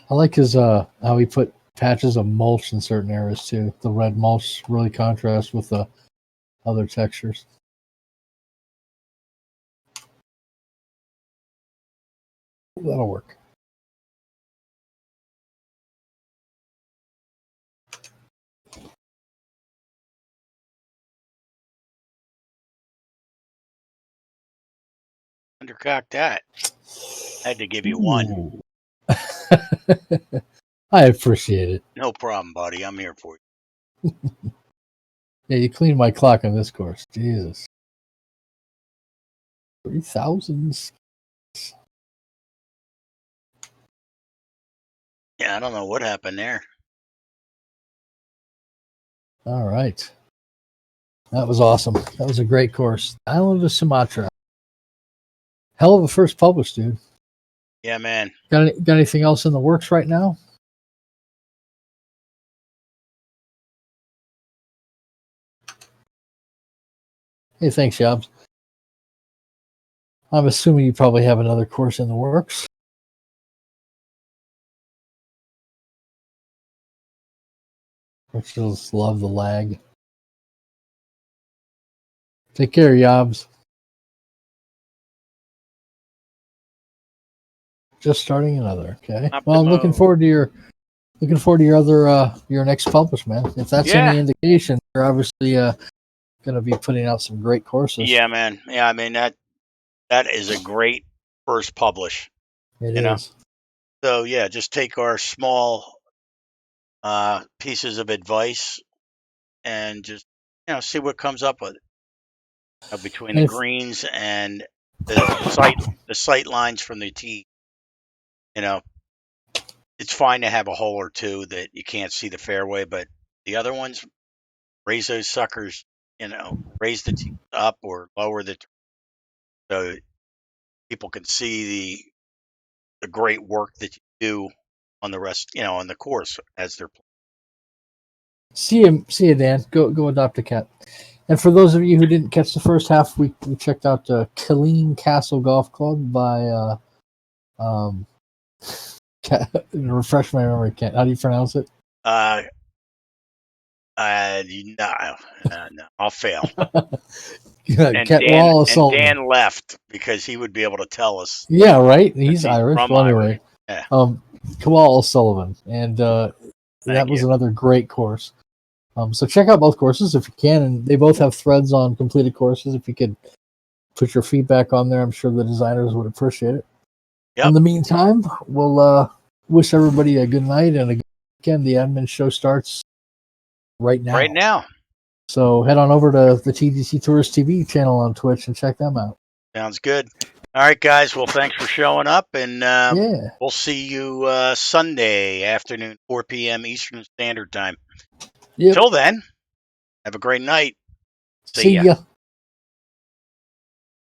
A: I like his how he put patches of mulch in certain areas too. The red mulch really contrasts with the other textures. That'll work.
B: undercock that. I had to give you one.
A: I appreciate it.
B: No problem, buddy. I'm here for
A: you. Yeah, you cleaned my clock on this course. Jesus. 3,000.
B: Yeah, I don't know what happened there.
A: All right. That was awesome. That was a great course. Island of Sumatra. Hell of a first publish, dude.
B: Yeah, man.
A: Got anything else in the works right now? Hey, thanks, Jobs. I'm assuming you probably have another course in the works. I just love the lag. Take care, Yobs. Just starting another. Okay. Well, I'm looking forward to your other your next publish, man. If that's any indication, you're obviously going to be putting out some great courses.
B: Yeah, man. Yeah, I mean that is a great first publish.
A: It is.
B: So yeah, just take our small pieces of advice and just see what comes up with it. Between the greens and the sight lines from the tee, it's fine to have a hole or two that you can't see the fairway, but the other ones, raise those suckers, raise the tee up or lower the so people can see the great work that you do on the rest, on the course as they're playing.
A: See you, Dan. Go adopt a cat. And for those of you who didn't catch the first half, we checked out Killeen Castle Golf Club by refresh my memory. How do you pronounce it?
B: No, I'll fail. And Dan left because he would be able to tell us.
A: Yeah, right. He's Irish. Well, anyway, yeah. Cathal Sullivan, and that was another great course. So check out both courses if you can, and they both have threads on completed courses. If you could put your feedback on there, I'm sure the designers would appreciate it. Yep. In the meantime, we'll wish everybody a good night and a good weekend. The admin show starts right now.
B: Right now.
A: So head on over to the TDC Tourist TV channel on Twitch and check them out.
B: Sounds good. All right, guys. Well, thanks for showing up, and we'll see you Sunday afternoon, 4 p.m. Eastern Standard Time. Yep. Till then, have a great night.
A: See ya.